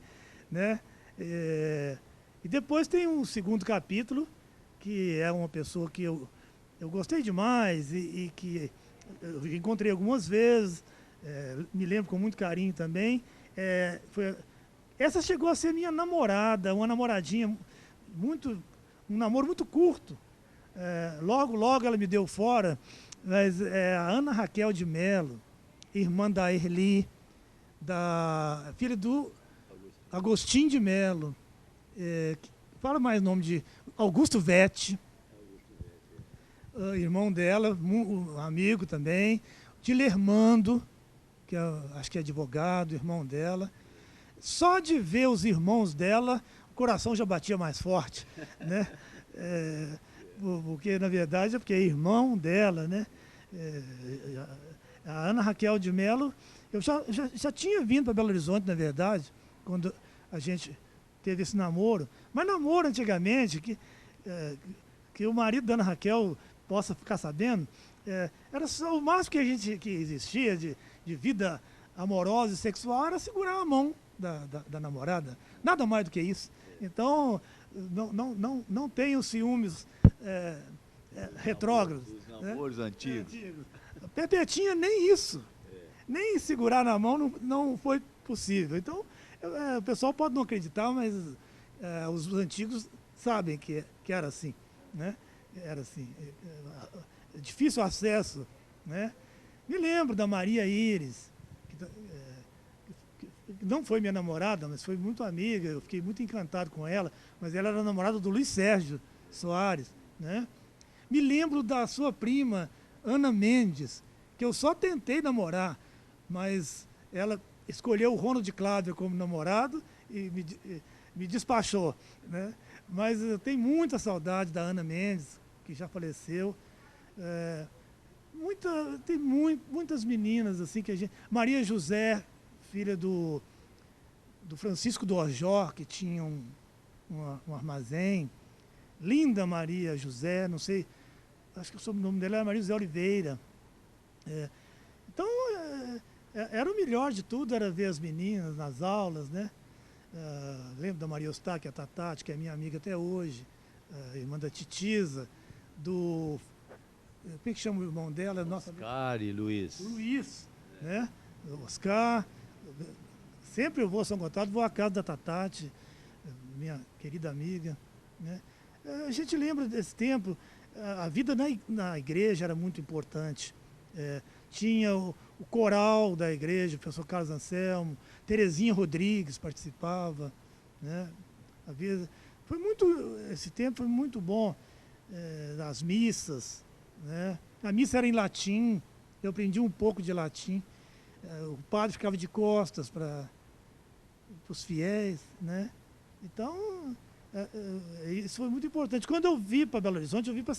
B: né? E depois tem um segundo capítulo, que é uma pessoa que eu gostei demais e que eu encontrei algumas vezes, me lembro com muito carinho também. Essa chegou a ser minha namorada, uma namoradinha, um namoro muito curto. Logo ela me deu fora, mas a Ana Raquel de Melo, irmã da Erli, filha do Agostinho de Melo, fala mais nome de Augusto Vete, irmão dela, amigo também, Dilermando, que acho que é advogado, irmão dela. Só de ver os irmãos dela, o coração já batia mais forte, né? Porque, na verdade, porque é irmão dela, né? A Ana Raquel de Melo, eu já tinha vindo para Belo Horizonte, na verdade, quando a gente teve esse namoro. Mas namoro antigamente, que o marido da Ana Raquel possa ficar sabendo, era só o máximo que existia de vida amorosa e sexual, era segurar a mão da namorada. Nada mais do que isso. Então, não tenho ciúmes retrógrados.
A: Os namoros, né? Antigos.
B: Perpetinha, nem isso. Nem segurar na mão não foi possível. Então, o pessoal pode não acreditar, mas os antigos sabem que era assim, né? Era assim. Difícil acesso, né? Me lembro da Maria Íris, que não foi minha namorada, mas foi muito amiga, eu fiquei muito encantado com ela, mas ela era namorada do Luiz Sérgio Soares, né? Me lembro da sua prima, Ana Mendes, que eu só tentei namorar, mas ela escolheu o Ronald Cláudio como namorado e me despachou, né? Mas eu tenho muita saudade da Ana Mendes, que já faleceu. Tem muitas meninas assim que a gente... Maria José, filha do Francisco do Orjó, que tinha um armazém. Linda Maria José, não sei, acho que o sobrenome dela era Maria José Oliveira. Então, era o melhor de tudo, era ver as meninas nas aulas, né? Lembro da Maria Eustáquia Tatati, que é minha amiga até hoje, irmã da Titiza, como é que chama o irmão dela?
A: Oscar e Luiz.
B: Luiz, né? Oscar, Sempre eu vou a São Gotardo, vou à casa da Tatati, minha querida amiga, né? A gente lembra desse tempo, a vida na igreja era muito importante. Tinha o coral da igreja, o professor Carlos Anselmo, Terezinha Rodrigues participava, né? Esse tempo foi muito bom, as missas, né? A missa era em latim, eu aprendi um pouco de latim. O padre ficava de costas para os fiéis, né? Então, isso foi muito importante. Quando eu vim para Belo Horizonte, eu vim para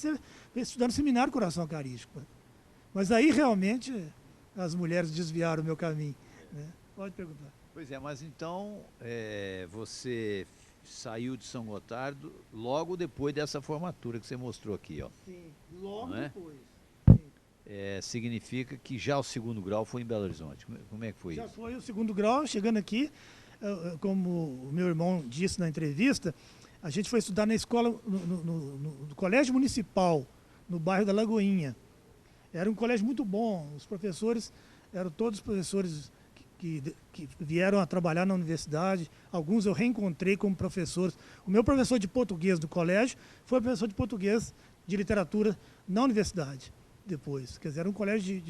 B: estudar no Seminário Coração Eucarístico. Mas aí, realmente, as mulheres desviaram o meu caminho, né? Pode perguntar.
A: Pois é, mas então você saiu de São Gotardo logo depois dessa formatura que você mostrou aqui, ó.
B: Sim, logo
A: Não é?
B: depois.
A: Significa que já o segundo grau foi em Belo Horizonte. Como é que foi
B: Já
A: isso?
B: foi o segundo grau, chegando aqui, como o meu irmão disse na entrevista, a gente foi estudar na escola, no Colégio Municipal, no bairro da Lagoinha. Era um colégio muito bom, os professores eram todos professores que vieram a trabalhar na universidade, alguns eu reencontrei como professores. O meu professor de português do colégio foi professor de português de literatura na universidade, depois. Quer dizer, era um colégio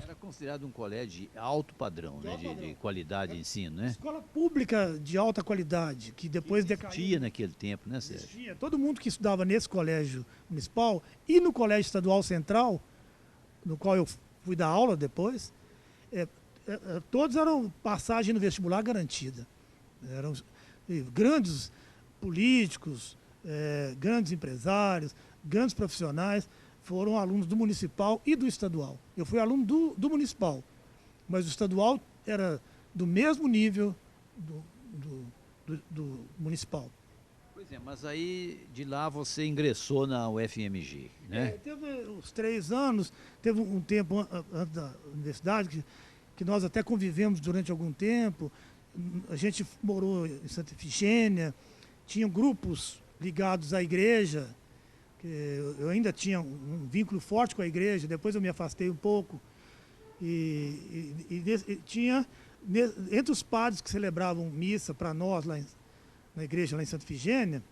A: Era considerado um colégio de alto padrão, né? De qualidade de ensino, né?
B: escola pública de alta qualidade, que depois
A: Existia
B: decaiu.
A: naquele tempo, né, Sérgio?
B: Existia. Todo mundo que estudava nesse colégio municipal e no colégio estadual central, no qual eu fui dar aula depois, todos eram passagem no vestibular garantida. Eram grandes políticos, grandes empresários, grandes profissionais, foram alunos do municipal e do estadual. Eu fui aluno do municipal, mas o estadual era do mesmo nível do municipal.
A: Pois é, mas aí de lá você ingressou na UFMG, né?
B: Teve os 3 anos, teve um tempo antes da universidade, que nós até convivemos durante algum tempo. A gente morou em Santa Efigênia, tinham grupos ligados à igreja, que eu ainda tinha um vínculo forte com a igreja, depois eu me afastei um pouco. E tinha, entre os padres que celebravam missa para nós, lá na igreja lá em Santa Efigênia,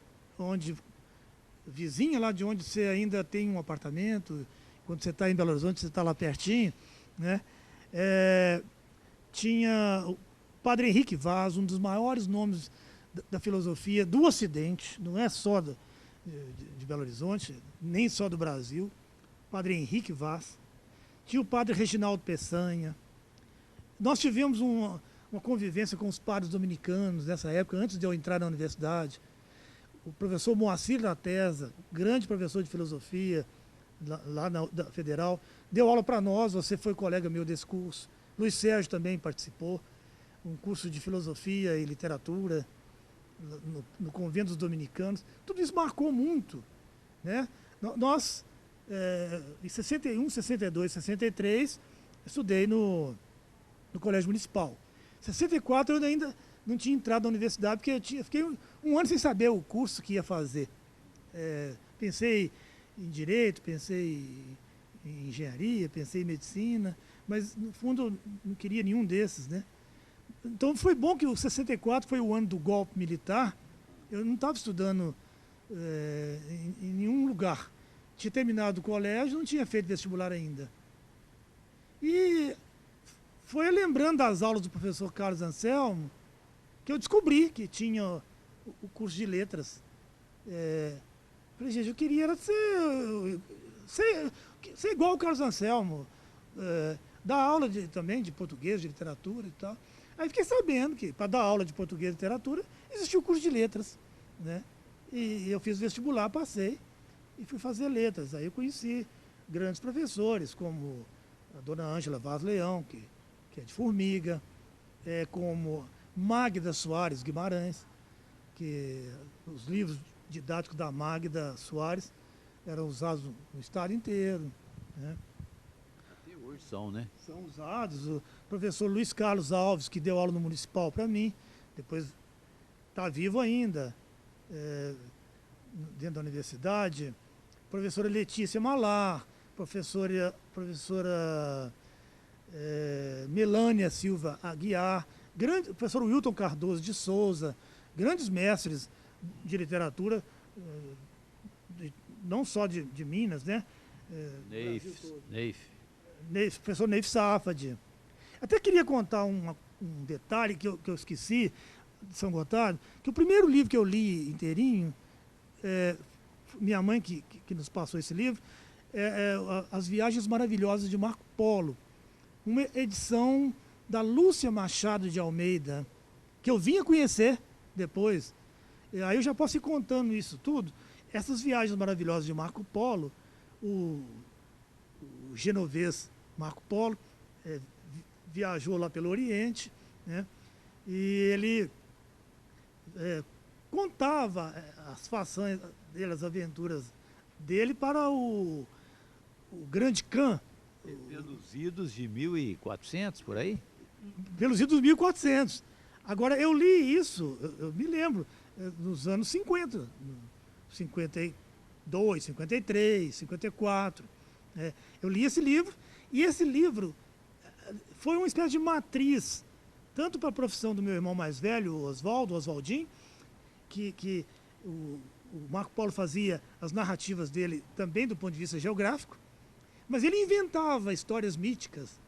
B: vizinha lá de onde você ainda tem um apartamento, quando você está em Belo Horizonte, você está lá pertinho, né? Tinha o Padre Henrique Vaz, um dos maiores nomes da filosofia do Ocidente, não é só de Belo Horizonte, nem só do Brasil. Padre Henrique Vaz. Tinha o Padre Reginaldo Peçanha. Nós tivemos uma convivência com os padres dominicanos nessa época, antes de eu entrar na universidade. O professor Moacir Latesa, grande professor de filosofia, lá da Federal, deu aula para nós, você foi colega meu desse curso. Luiz Sérgio também participou, um curso de filosofia e literatura no Convento dos Dominicanos. Tudo isso marcou muito, né? Nós, em 61, 62, 63, estudei no Colégio Municipal. Em 64 eu ainda não tinha entrado na universidade, porque fiquei um ano sem saber o curso que ia fazer. Pensei em Direito, pensei em Engenharia, pensei em Medicina, mas no fundo não queria nenhum desses, né? Então foi bom que o 64 foi o ano do golpe militar. Eu não estava estudando em nenhum lugar. Tinha terminado o colégio, não tinha feito vestibular ainda. E foi lembrando das aulas do professor Carlos Anselmo que eu descobri que tinha o curso de letras. Falei, gente, eu queria era ser igual o Carlos Anselmo, dar aula também de português, de literatura e tal. Aí fiquei sabendo que para dar aula de português e literatura existia o curso de letras, né? E eu fiz vestibular, passei e fui fazer letras. Aí eu conheci grandes professores, como a dona Ângela Vaz Leão, que é de Formiga, como Magda Soares Guimarães, que os livros didáticos da Magda Soares eram usados no estado inteiro, né?
A: Até hoje são, né?
B: São usados. O professor Luiz Carlos Alves, que deu aula no Municipal para mim, depois está vivo ainda, dentro da universidade. Professora Letícia Malar, professora Melânia Silva Aguiar, o professor Wilton Cardoso de Souza, grandes mestres de literatura, não só de Minas, né? Professor Neif Safad. Até queria contar um detalhe que eu esqueci, de São Gotardo, que o primeiro livro que eu li inteirinho, minha mãe que nos passou esse livro, As Viagens Maravilhosas de Marco Polo, uma edição da Lúcia Machado de Almeida, que eu vim a conhecer depois. Aí eu já posso ir contando isso tudo. Essas viagens maravilhosas de Marco Polo, o genovês Marco Polo viajou lá pelo Oriente, né? E ele contava as façanhas dele, as aventuras dele para o grande Khan.
A: Pelos idos de 1400, por aí?
B: Pelos idos 1400. Agora, eu li isso, eu me lembro, nos anos 50, 52, 53, 54. Eu li esse livro, e esse livro foi uma espécie de matriz, tanto para a profissão do meu irmão mais velho, o Oswaldinho, que o Marco Polo fazia as narrativas dele também do ponto de vista geográfico, mas ele inventava histórias míticas,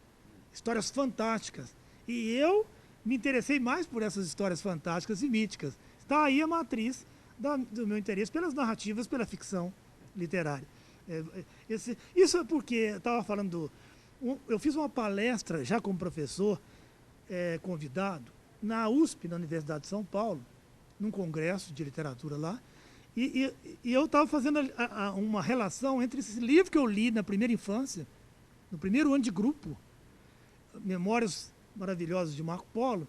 B: histórias fantásticas. E eu me interessei mais por essas histórias fantásticas e míticas. Está aí a matriz do meu interesse pelas narrativas, pela ficção literária. Isso é porque eu estava falando eu fiz uma palestra já como professor convidado na USP, na Universidade de São Paulo, num congresso de literatura lá, e eu estava fazendo uma relação entre esse livro que eu li na primeira infância, no primeiro ano de grupo, Memórias Maravilhosas de Marco Polo,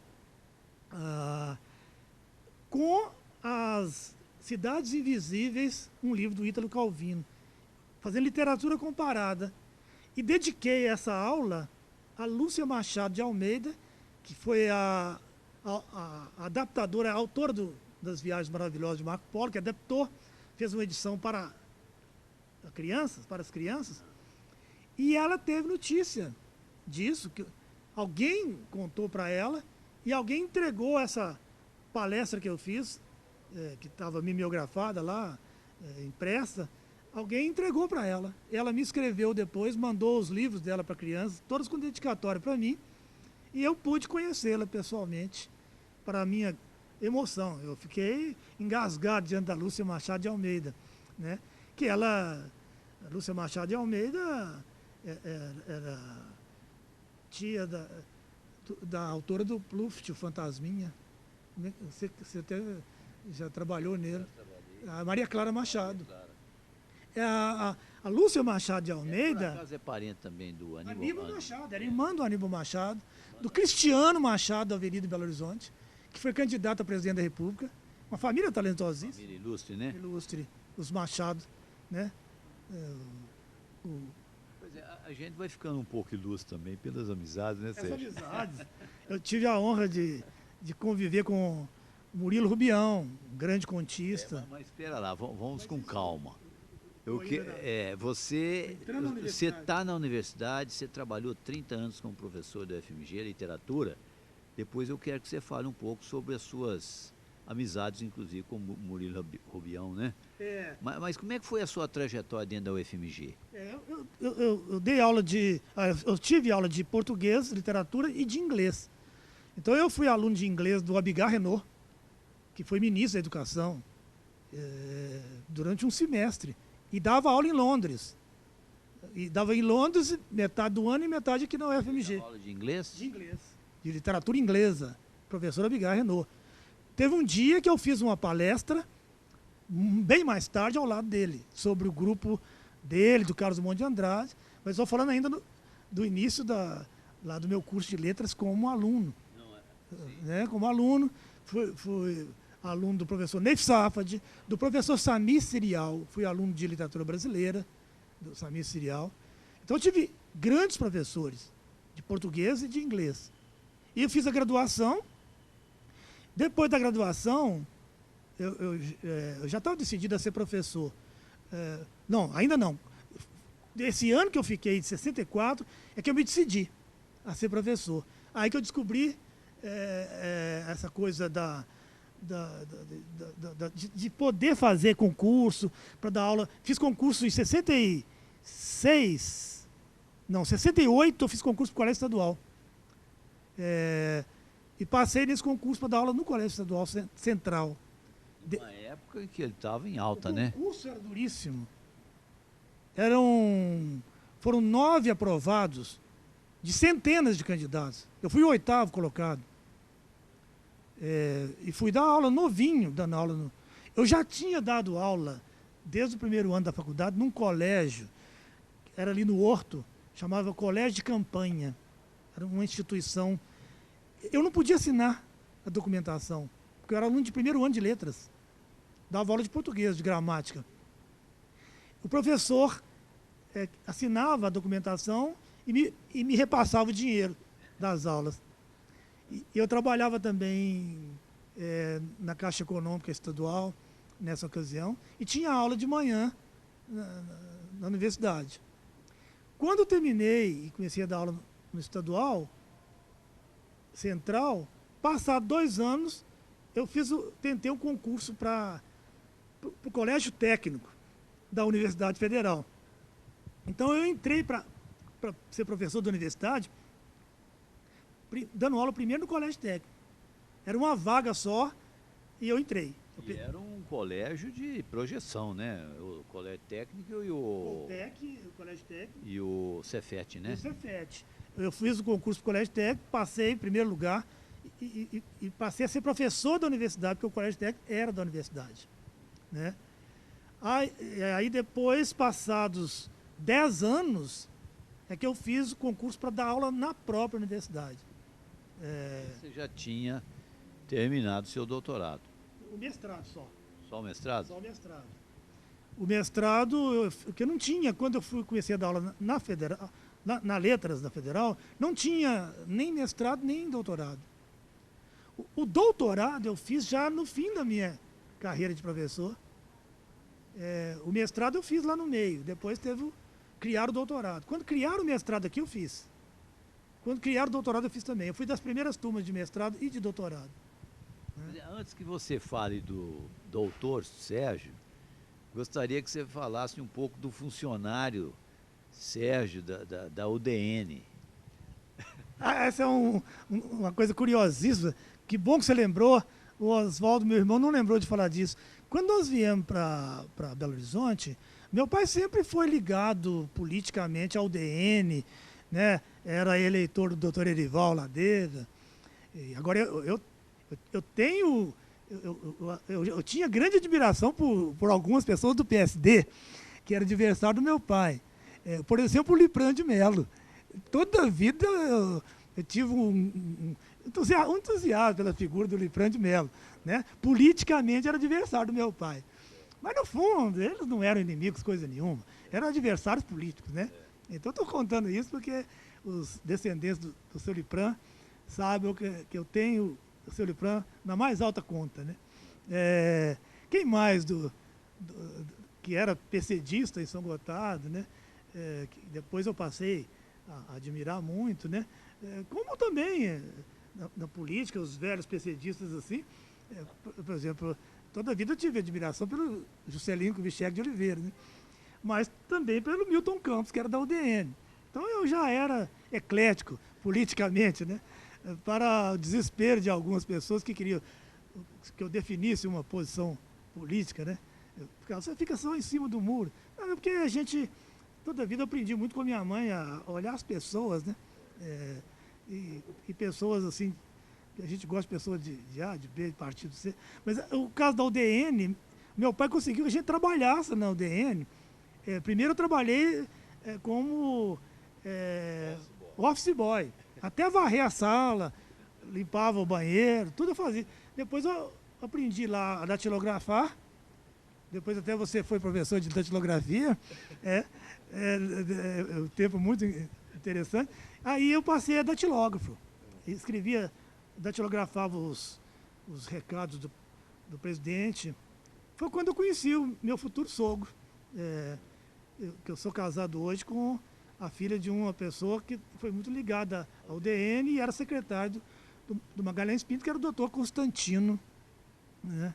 B: com as Cidades Invisíveis, um livro do Ítalo Calvino, fazendo literatura comparada. E dediquei essa aula a Lúcia Machado de Almeida, que foi a adaptadora, a autora das Viagens Maravilhosas de Marco Polo, que adaptou, fez uma edição para as crianças, e ela teve notícia disso, que alguém contou para ela, e alguém entregou essa palestra que eu fiz, que estava mimeografada lá, impressa, alguém entregou para ela. Ela me escreveu depois, mandou os livros dela para crianças, todos com dedicatória para mim, e eu pude conhecê-la pessoalmente, para a minha emoção. Eu fiquei engasgado diante da Lúcia Machado de Almeida, né? Que a Lúcia Machado de Almeida era tia da autora do Pluft, o Fantasminha. Você até já trabalhou nele. A Maria Clara Machado. A Lúcia Machado de Almeida...
A: Por acaso é parente também do
B: Aníbal Machado, era irmã do Aníbal Machado, do Cristiano Machado, da Avenida Belo Horizonte, que foi candidato a presidente da República. Uma família talentosíssima.
A: Família ilustre, né?
B: Ilustre, os Machado, né?
A: Pois é, a gente vai ficando um pouco ilustre também pelas amizades, né, Sérgio?
B: Essas amizades. Eu tive a honra de conviver com Murilo Rubião, um grande contista.
A: Mas espera lá, vamos com calma. Você está na universidade, você trabalhou 30 anos como professor do FMG, literatura. Depois eu quero que você fale um pouco sobre as suas amizades, inclusive com Murilo Rubião, né? Mas como é que foi a sua trajetória dentro da UFMG?
B: Eu dei aula eu tive aula de português, literatura e de inglês. Então eu fui aluno de inglês do Abigar Renault, que foi ministro da Educação, durante um semestre. E dava aula em Londres. E dava em Londres metade do ano e metade aqui na UFMG.
A: Aula de inglês?
B: De inglês. De literatura inglesa. Professor Abigail Renault. Teve um dia que eu fiz uma palestra, bem mais tarde, ao lado dele, sobre o grupo dele, do Carlos Monte de Andrade, mas estou falando ainda do início lá do meu curso de letras como aluno. Né? Como aluno, fui aluno do professor Neif Safad, do professor Samir Sirial, fui aluno de literatura brasileira, do Samir Sirial. Então eu tive grandes professores de português e de inglês. E eu fiz a graduação. Depois da graduação, eu já estava decidido a ser professor. Não, ainda não. Esse ano que eu fiquei, de 64, é que eu me decidi a ser professor. Aí que eu descobri essa coisa de poder fazer concurso, para dar aula. Fiz concurso em 66, não, 68 eu fiz concurso para o Colégio Estadual. E passei nesse concurso para dar aula no Colégio Estadual Central.
A: Uma época em que ele estava em alta,
B: O
A: né?
B: concurso era duríssimo. Foram 9 aprovados de centenas de candidatos. Eu fui o 8º colocado. E fui dar aula novinho, dando aula. Eu já tinha dado aula desde o primeiro ano da faculdade num colégio, era ali no Horto, chamava Colégio de Campanha. Era uma instituição. Eu não podia assinar a documentação, porque eu era aluno de primeiro ano de letras. Dava aula de português, de gramática. O professor assinava a documentação e me repassava o dinheiro das aulas. E eu trabalhava também na Caixa Econômica Estadual, nessa ocasião, e tinha aula de manhã na universidade. Quando eu terminei e comecei a dar aula no Estadual Central, passados 2 anos, eu tentei um concurso para o Colégio Técnico da Universidade Federal. Então eu entrei para ser professor da universidade, dando aula primeiro no Colégio Técnico. Era uma vaga só e eu entrei.
A: E era um colégio de projeção, né? O Colégio Técnico e
B: o Colégio Técnico
A: e o Cefet, né?
B: O Cefet. Eu fiz o concurso para o Colégio Técnico, passei em primeiro lugar e passei a ser professor da universidade, porque o Colégio Técnico era da universidade, né? Aí depois, passados 10 anos, é que eu fiz o concurso para dar aula na própria universidade.
A: Você já tinha terminado seu doutorado?
B: O mestrado só.
A: Só o mestrado?
B: Só o mestrado. O mestrado, que eu não tinha, quando eu comecei a dar aula na Federal, na Letras da Federal, não tinha nem mestrado nem doutorado. O doutorado eu fiz já no fim da minha carreira de professor. O mestrado eu fiz lá no meio, depois criaram o doutorado. Quando criaram o mestrado aqui, eu fiz. Quando criaram o doutorado, eu fiz também. Eu fui das primeiras turmas de mestrado e de doutorado.
A: Antes que você fale do doutor Sérgio, gostaria que você falasse um pouco do funcionário Sérgio da UDN.
B: Essa é uma coisa curiosíssima. Que bom que você lembrou. O Oswaldo, meu irmão, não lembrou de falar disso. Quando nós viemos para Belo Horizonte, meu pai sempre foi ligado politicamente ao UDN, né? Era eleitor do doutor Erival Ladeira. E agora eu tenho... Eu tinha grande admiração por algumas pessoas do PSD, que era adversário do meu pai. Por exemplo, o Lipran de Mello. Toda a vida eu tive um entusiasmo pela figura do Lipran de Mello, né? Politicamente era adversário do meu pai. Mas, no fundo, eles não eram inimigos, coisa nenhuma. Eram adversários políticos, né? Então, estou contando isso porque os descendentes do seu Lipran sabem que eu tenho o seu Lipran na mais alta conta, né? Quem mais que era PCdista em São Gotardo, né? Que depois eu passei a admirar muito, né? Como também na política, os velhos PCdistas assim, por exemplo, toda a vida eu tive admiração pelo Juscelino Kubitschek de Oliveira, né? Mas também pelo Milton Campos, que era da UDN. Então eu já era eclético politicamente, né? Para o desespero de algumas pessoas que queriam que eu definisse uma posição política, né? Você fica só em cima do muro. Não, porque a gente, toda a vida eu aprendi muito com a minha mãe a olhar as pessoas, né? E pessoas assim, que a gente gosta de pessoas de A, de B, de partido C. Mas o caso da UDN, meu pai conseguiu que a gente trabalhasse na UDN. Primeiro eu trabalhei como office boy. Até varrer a sala, limpava o banheiro, tudo eu fazia. Depois eu aprendi lá a datilografar. Depois até você foi professor de datilografia. Um tempo muito interessante. Aí eu passei a datilógrafo. Datilografava os recados do presidente. Foi quando eu conheci o meu futuro sogro. Que eu sou casado hoje com a filha de uma pessoa que foi muito ligada ao DN e era secretário do Magalhães Pinto, que era o doutor Constantino, né?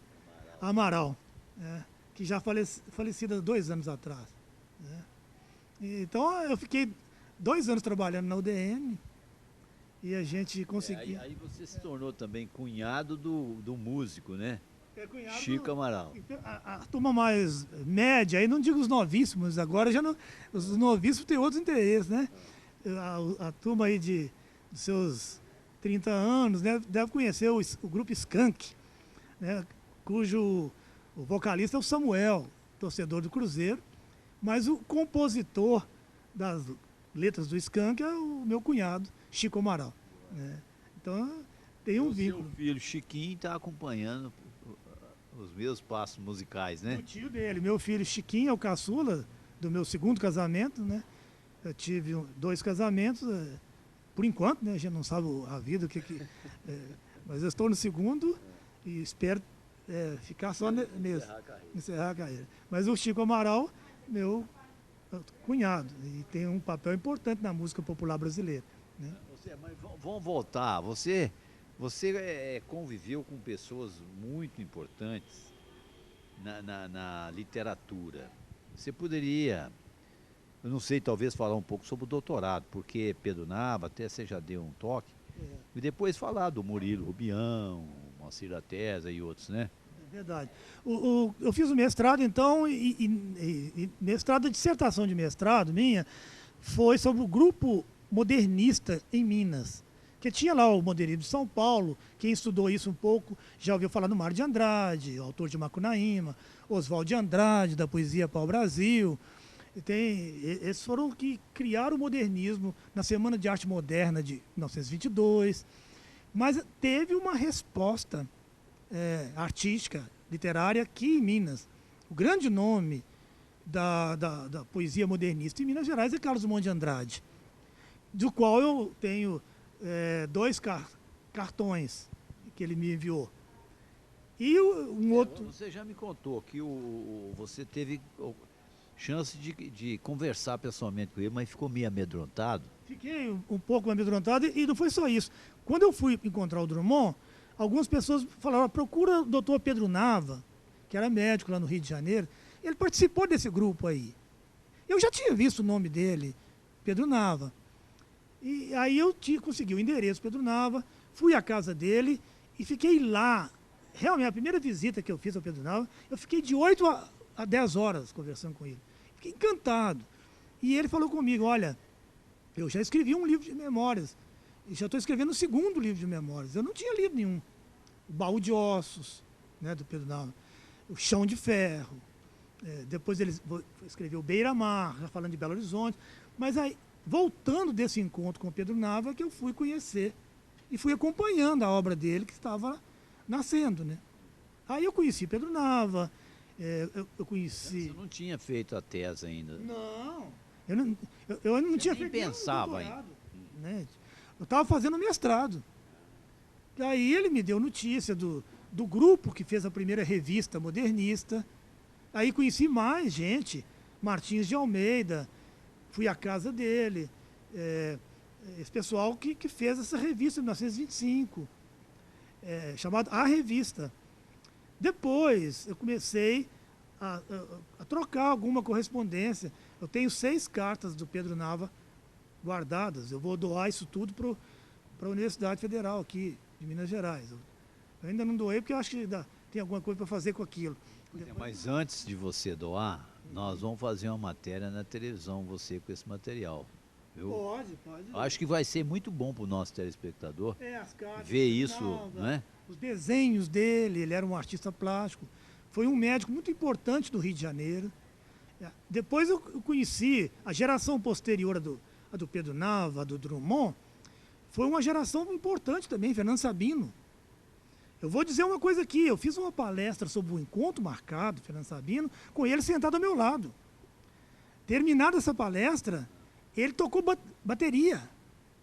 B: Amaral, né? Que já falecido há 2 anos atrás. Né? Então eu fiquei 2 anos trabalhando na UDM e a gente conseguiu.
A: Aí você se tornou também cunhado do músico, né?
B: Cunhado,
A: Chico Amaral.
B: A turma mais média, aí não digo os novíssimos, agora já não, os novíssimos têm outros interesses, né? A turma aí dos seus 30 anos, né, deve conhecer o grupo Skank, né, cujo o vocalista é o Samuel, torcedor do Cruzeiro, mas o compositor das letras do Skank é o meu cunhado, Chico Amaral. Né? Então tem um vínculo.
A: Seu filho Chiquinho está acompanhando os meus passos musicais, né?
B: O tio dele, meu filho Chiquinho, é o caçula do meu segundo casamento, né? Eu tive 2 casamentos, por enquanto, né? A gente não sabe a vida, mas eu estou no segundo e espero ficar só nesse, encerrar a carreira. Mas o Chico Amaral, meu cunhado, e tem um papel importante na música popular brasileira. Né?
A: Mas vamos voltar. Você conviveu com pessoas muito importantes na literatura. Você poderia, eu não sei, talvez falar um pouco sobre o doutorado, porque Pedro Nava, até você já deu um toque, e depois falar do Murilo Rubião, Moacir Latesa e outros, né?
B: É verdade. Eu fiz o mestrado, então, e mestrado, a dissertação de mestrado minha foi sobre o grupo modernista em Minas. Que tinha lá o modernismo de São Paulo, quem estudou isso um pouco já ouviu falar do Mário de Andrade, autor de Macunaíma, Oswald de Andrade, da poesia Pau-Brasil. Esses foram que criaram o modernismo na Semana de Arte Moderna de 1922. Mas teve uma resposta artística, literária, aqui em Minas. O grande nome da poesia modernista em Minas Gerais é Carlos Drummond de Andrade, do qual eu tenho 2 cartões que ele me enviou. E um outro...
A: Você já me contou que você teve chance de conversar pessoalmente com ele, mas ficou meio amedrontado.
B: Fiquei um pouco amedrontado e não foi só isso. Quando eu fui encontrar o Drummond, algumas pessoas falaram, procura o doutor Pedro Nava, que era médico lá no Rio de Janeiro. Ele participou desse grupo aí. Eu já tinha visto o nome dele, Pedro Nava. E aí eu consegui o endereço do Pedro Nava, fui à casa dele e fiquei lá. Realmente, a primeira visita que eu fiz ao Pedro Nava, eu fiquei de 8 a 10 horas conversando com ele. Fiquei encantado. E ele falou comigo, olha, eu já escrevi um livro de memórias, e já estou escrevendo o 2º livro de memórias. Eu não tinha lido nenhum. O Baú de Ossos, né, do Pedro Nava, o Chão de Ferro. Depois ele escreveu Beira-Mar, já falando de Belo Horizonte. Mas aí, voltando desse encontro com o Pedro Nava, que eu fui conhecer e fui acompanhando a obra dele que estava nascendo, né? Aí eu conheci Pedro Nava, eu conheci...
A: Você não tinha feito a tese ainda?
B: Não, eu não tinha feito
A: pensava
B: doutorado, né? Eu estava fazendo mestrado. E aí ele me deu notícia do grupo que fez a primeira revista modernista. Aí conheci mais gente, Martins de Almeida, fui à casa dele, esse pessoal que fez essa revista em 1925, chamada A Revista. Depois eu comecei a trocar alguma correspondência. Eu tenho 6 cartas do Pedro Nava guardadas. Eu vou doar isso tudo para a Universidade Federal aqui de Minas Gerais. Eu ainda não doei porque eu acho que tem alguma coisa para fazer com aquilo.
A: Mas antes de você doar, nós vamos fazer uma matéria na televisão, você com esse material. Viu?
B: Pode.
A: Acho que vai ser muito bom para o nosso telespectador
B: as cartas,
A: ver isso, não é?
B: Os desenhos dele, ele era um artista plástico. Foi um médico muito importante do Rio de Janeiro. Depois eu conheci a geração posterior a do Pedro Nava, do Drummond, foi uma geração importante também, Fernando Sabino. Eu vou dizer uma coisa aqui, eu fiz uma palestra sobre o encontro marcado, Fernando Sabino, com ele sentado ao meu lado. Terminada essa palestra, ele tocou bateria.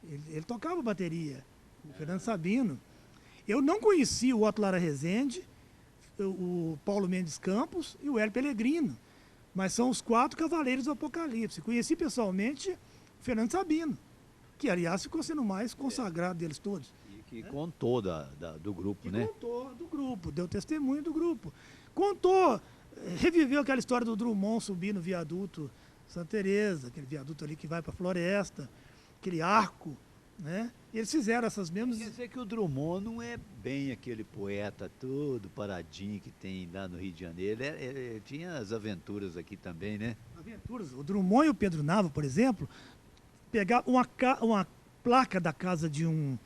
B: Ele tocava bateria, o Fernando Sabino. Eu não conheci o Otto Lara Rezende, o Paulo Mendes Campos e o Hélio Pellegrino, mas são os 4 cavaleiros do Apocalipse. Conheci pessoalmente o Fernando Sabino, que aliás ficou sendo o mais consagrado deles todos.
A: Que contou do grupo, né?
B: Contou do grupo, deu testemunho do grupo. Contou, reviveu aquela história do Drummond subir no viaduto Santa Teresa, aquele viaduto ali que vai para a floresta, aquele arco, né? Eles fizeram essas mesmas...
A: Quer dizer que o Drummond não é bem aquele poeta todo paradinho que tem lá no Rio de Janeiro. Ele tinha as aventuras aqui também, né?
B: Aventuras. O Drummond e o Pedro Nava, por exemplo, pegavam uma placa da casa de um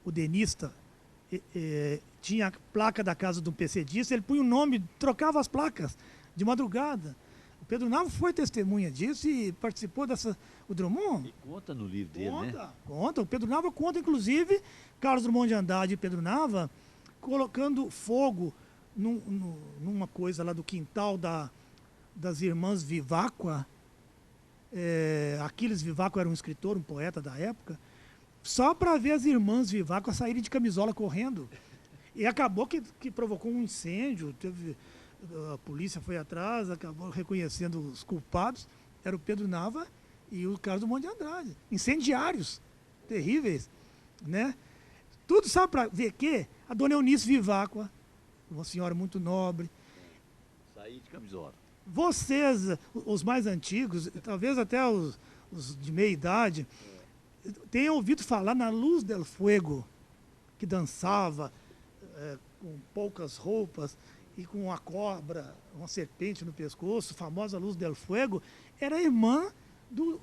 B: udenista, tinha a placa da casa de um PCdista, ele punha o nome, trocava as placas de madrugada. O Pedro Nava foi testemunha disso e participou dessa... O Drummond...
A: E conta no livro dele, né?
B: Conta. O Pedro Nava conta, inclusive, Carlos Drummond de Andrade e Pedro Nava colocando fogo numa coisa lá do quintal das irmãs Viváqua. Aquiles Viváqua era um escritor, um poeta da época, só para ver as irmãs Viváqua saírem de camisola correndo. E acabou que provocou um incêndio, a polícia foi atrás, acabou reconhecendo os culpados, era o Pedro Nava e o Carlos Drummond de Andrade. Incendiários, terríveis, né? Tudo só para ver que a dona Eunice Viváqua, uma senhora muito nobre...
A: Sair de camisola.
B: Vocês, os mais antigos, talvez até os de meia idade, tenham ouvido falar na Luz del Fuego, que dançava com poucas roupas e com uma cobra, uma serpente no pescoço, a famosa Luz del Fuego, era irmã do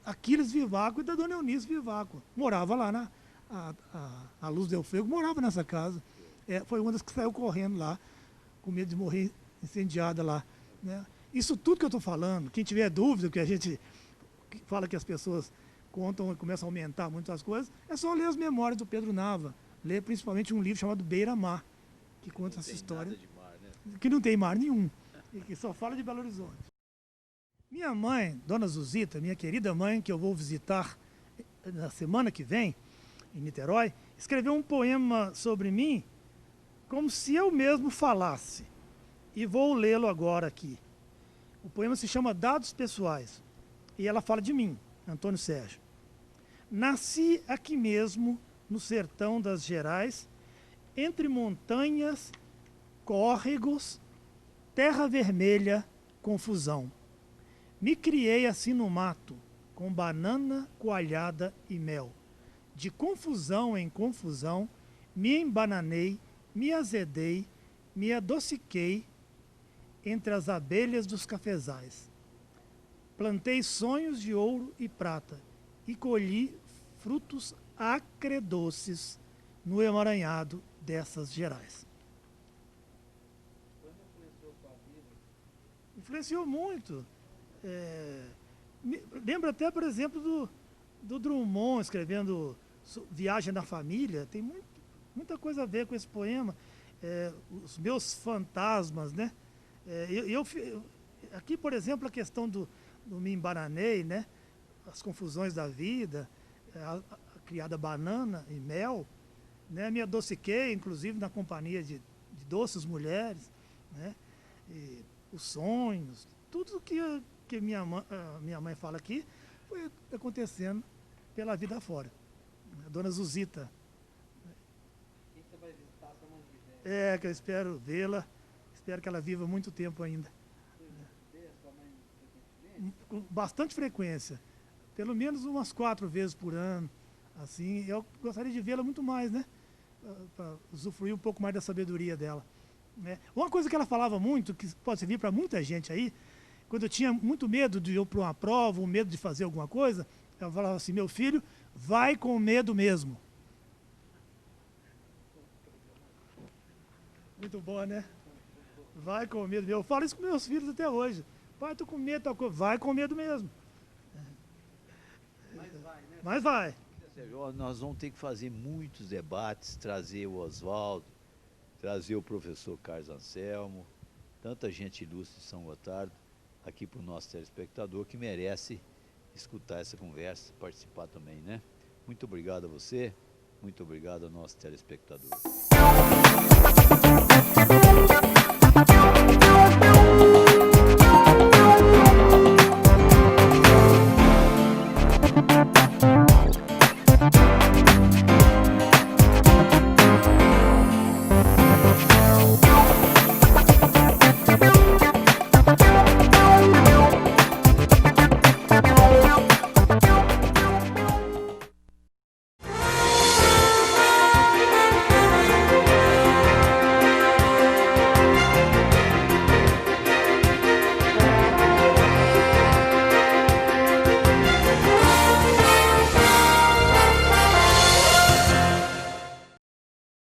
B: Aquiles Viváqua e da dona Eunice Viváqua. Morava lá a Luz del Fuego, morava nessa casa. Foi uma das que saiu correndo lá, com medo de morrer incendiada lá. Né? Isso tudo que eu estou falando, quem tiver dúvida, que a gente fala que as pessoas contam e começam a aumentar muitas coisas, é só ler as memórias do Pedro Nava, ler principalmente um livro chamado Beira-Mar, que conta essa história,
A: nada de mar, né?
B: Que não tem mar nenhum, e que só fala de Belo Horizonte. Minha mãe, Dona Zuzita, minha querida mãe, que eu vou visitar na semana que vem, em Niterói, escreveu um poema sobre mim, como se eu mesmo falasse. E vou lê-lo agora aqui. O poema se chama Dados Pessoais. E ela fala de mim, Antônio Sérgio. Nasci aqui mesmo, no sertão das Gerais, entre montanhas, córregos, terra vermelha, confusão. Me criei assim no mato, com banana, coalhada e mel. De confusão em confusão, me embananei, me azedei, me adociquei, entre as abelhas dos cafezais. Plantei sonhos de ouro e prata e colhi frutos acredoces no emaranhado dessas Gerais.
C: Como influenciou sua vida?
B: Influenciou muito. Lembra até, por exemplo, do Drummond escrevendo Viagem da Família. Tem muita coisa a ver com esse poema. Os meus fantasmas, né? Aqui, por exemplo, a questão do me embananei, né? As confusões da vida, a criada banana e mel, né? Me adociquei, inclusive, na companhia de doces mulheres, né? E os sonhos, tudo que minha mãe fala aqui foi acontecendo pela vida afora. A dona Zuzita.
C: Quem você vai visitar semana que vem?
B: Que eu espero vê-la. Espero que ela viva muito tempo ainda.
C: Você vê a sua mãe frequentemente?
B: Com bastante frequência. Pelo menos umas 4 vezes por ano. Assim, eu gostaria de vê-la muito mais, né? Para usufruir um pouco mais da sabedoria dela. Né? Uma coisa que ela falava muito, que pode servir para muita gente aí, quando eu tinha muito medo de ir para uma prova, ou medo de fazer alguma coisa, ela falava assim: meu filho, vai com medo mesmo. Muito boa, né? Vai com medo mesmo. Eu falo isso com meus filhos até hoje. Pai, tô com medo, vai com medo mesmo.
C: Mas vai, né?
B: Mas vai.
A: Sérgio, nós vamos ter que fazer muitos debates, trazer o Oswaldo, trazer o professor Carlos Anselmo, tanta gente ilustre de São Gotardo, aqui para o nosso telespectador, que merece escutar essa conversa, participar também, né? Muito obrigado a você, muito obrigado ao nosso telespectador.